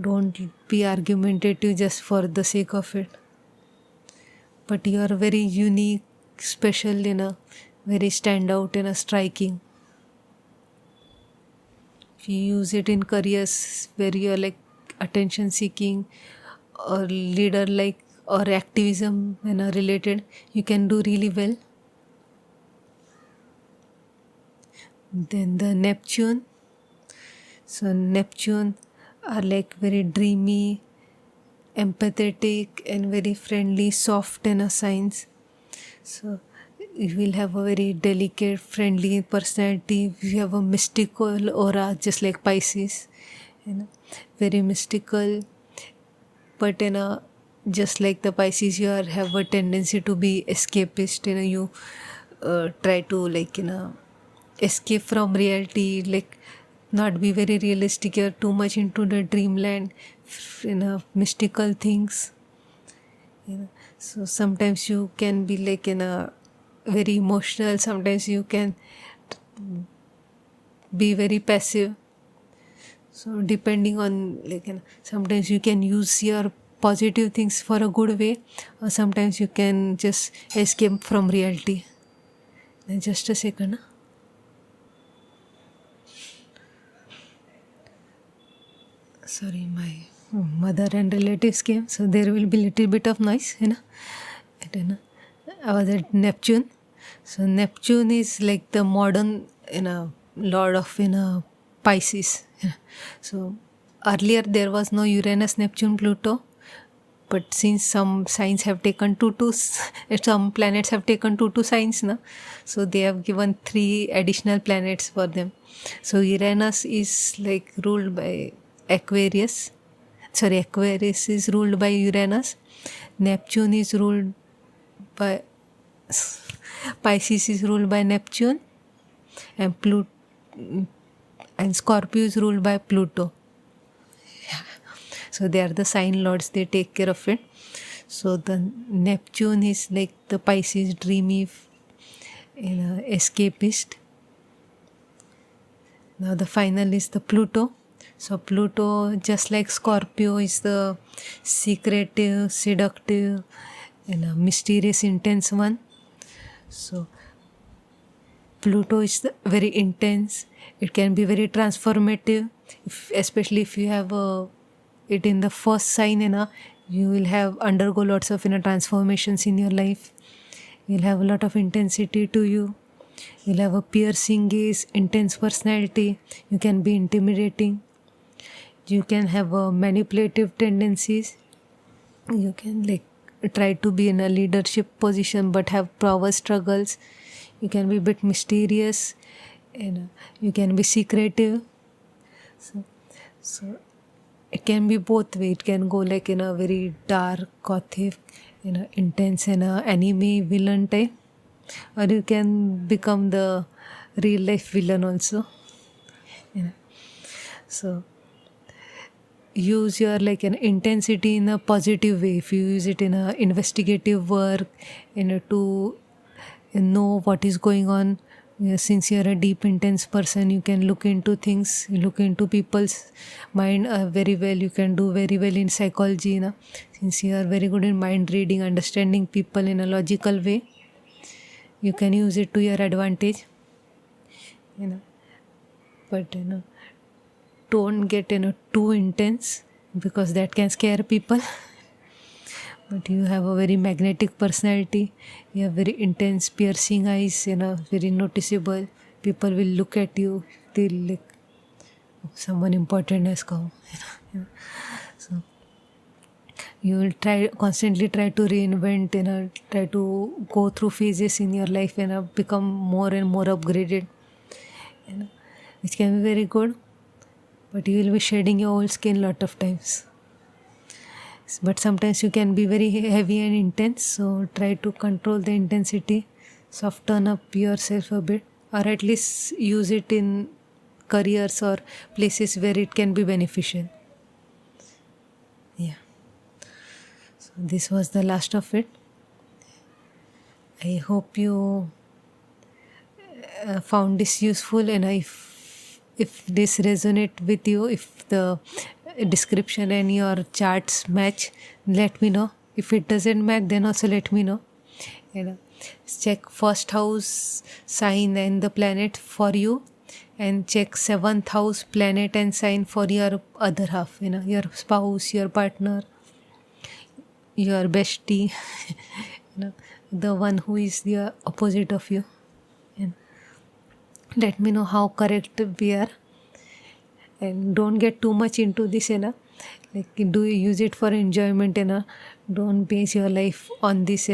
Don't be argumentative just for the sake of it. But you are very unique, special, very standout, striking. If you use it in careers where you are like attention seeking or leader like or activism related, you can do really well. Then the Neptune. So Neptune are like very dreamy, empathetic and very friendly, soft signs. So you will have a very delicate, friendly personality. You have a mystical aura, just like Pisces, very mystical. But just like the Pisces, you have a tendency to be escapist. You try to escape from reality, like not be very realistic. You're too much into the dreamland, mystical things. So sometimes you can be like very emotional. Sometimes you can be very passive. So depending on sometimes you can use your positive things for a good way, or sometimes you can just escape from reality. Just a second. Sorry, my mother and relatives came, so there will be little bit of noise, I was at Neptune. So Neptune is like the modern, lord of Pisces. So earlier there was no Uranus, Neptune, Pluto, but since some signs have taken some planets have taken two signs now, so they have given 3 additional planets for them. So Uranus is like ruled by Aquarius is ruled by Uranus. Neptune is ruled by Pisces is ruled by Neptune, and and Scorpio is ruled by Pluto. So they are the sign lords, they take care of it. So the Neptune is like the Pisces, dreamy, escapist. Now the final is the Pluto. So Pluto, just like Scorpio, is the secretive, seductive, mysterious, intense one. So Pluto is very intense. It can be very transformative, especially if you have it in the first sign. You will have undergo lots of transformations in your life. You'll have a lot of intensity to you. You'll have a piercing gaze, intense personality. You can be intimidating. You can have manipulative tendencies. You can try to be in a leadership position but have power struggles. You can be a bit mysterious, and you can be secretive. So it can be both way. It can go like in a very dark, gothic, intense anime villain type, or you can become the real life villain also. So use your an intensity in a positive way. If you use it in a investigative work, to know what is going on Since you're a deep, intense person, you can look into things, look into people's mind very well. You can do very well in psychology, since you are very good in mind reading, understanding people in a logical way. You can use it to your advantage, but don't get too intense, because that can scare people. But you have a very magnetic personality. You have very intense, piercing eyes, very noticeable. People will look at you, they'll like, "Oh, someone important has come." So you will constantly try to reinvent, try to go through phases in your life, become more and more upgraded, which can be very good. But you will be shedding your old skin lot of times. But sometimes you can be very heavy and intense, so try to control the intensity, soften up yourself a bit, or at least use it in careers or places where it can be beneficial. Yeah. So this was the last of it. I hope you found this useful, and if this resonate with you, if the description and your charts match, let me know. If it doesn't match, then also let me know. Check first house sign and the planet for you, and check 7th house planet and sign for your other half, your spouse, your partner, your bestie, the one who is the opposite of you. And let me know how correct we are. And don't get too much into this, like do use it for enjoyment, don't base your life on this,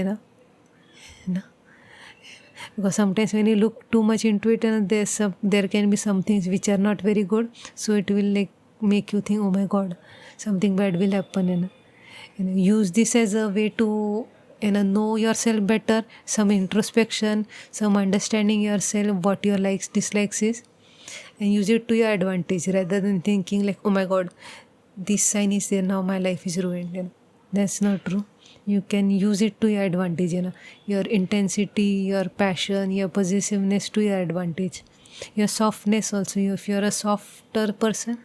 because sometimes when you look too much into it, there can be some things which are not very good, so it will like make you think, oh my god, something bad will happen. Use this as a way to know yourself better, some introspection, some understanding yourself, what your likes, dislikes is, and use it to your advantage, rather than thinking like, oh my god, this sign is there, now my life is ruined. That's not true. You can use it to your advantage, your intensity, your passion, your possessiveness to your advantage, your softness also. If you're a softer person,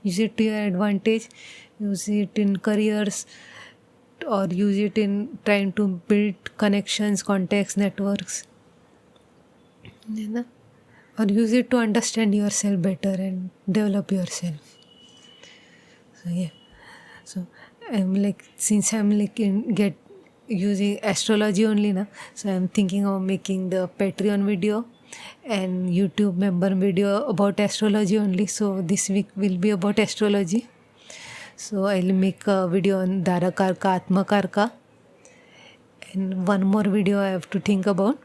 use it to your advantage. Use it in careers, or use it in trying to build connections, contacts, networks, or use it to understand yourself better and develop yourself. So yeah, so since I'm using astrology only now, so I'm thinking of making the Patreon video and YouTube member video about astrology only. So this week will be about astrology. So I'll make a video on Dharakarka, Atmakarka, and one more video I have to think about.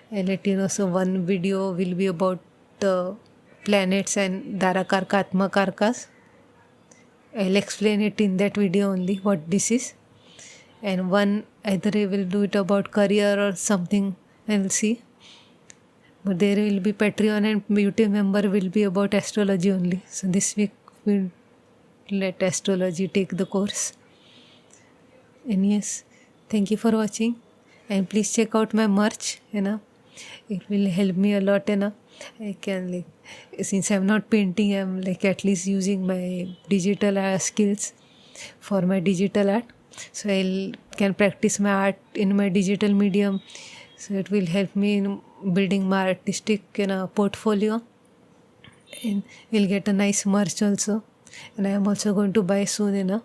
I'll let you know. So one video will be about the planets and Dharakarka, Atmakarkas. I'll explain it in that video only, what this is. And one, either I will do it about career or something, I'll see. But there will be Patreon and YouTube member will be about astrology only. So this week we'll let astrology take the course. And yes, thank you for watching. And please check out my merch, It will help me a lot, I can since I'm not painting, I'm at least using my digital skills for my digital art. So I can practice my art in my digital medium. So it will help me in building my artistic portfolio. And we'll get a nice merch also. And I am also going to buy soon,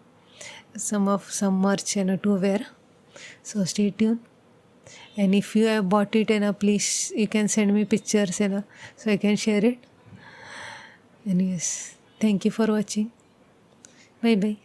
some merch, to wear. So stay tuned. And if you have bought it, please, you can send me pictures, so I can share it. And yes, thank you for watching. Bye bye.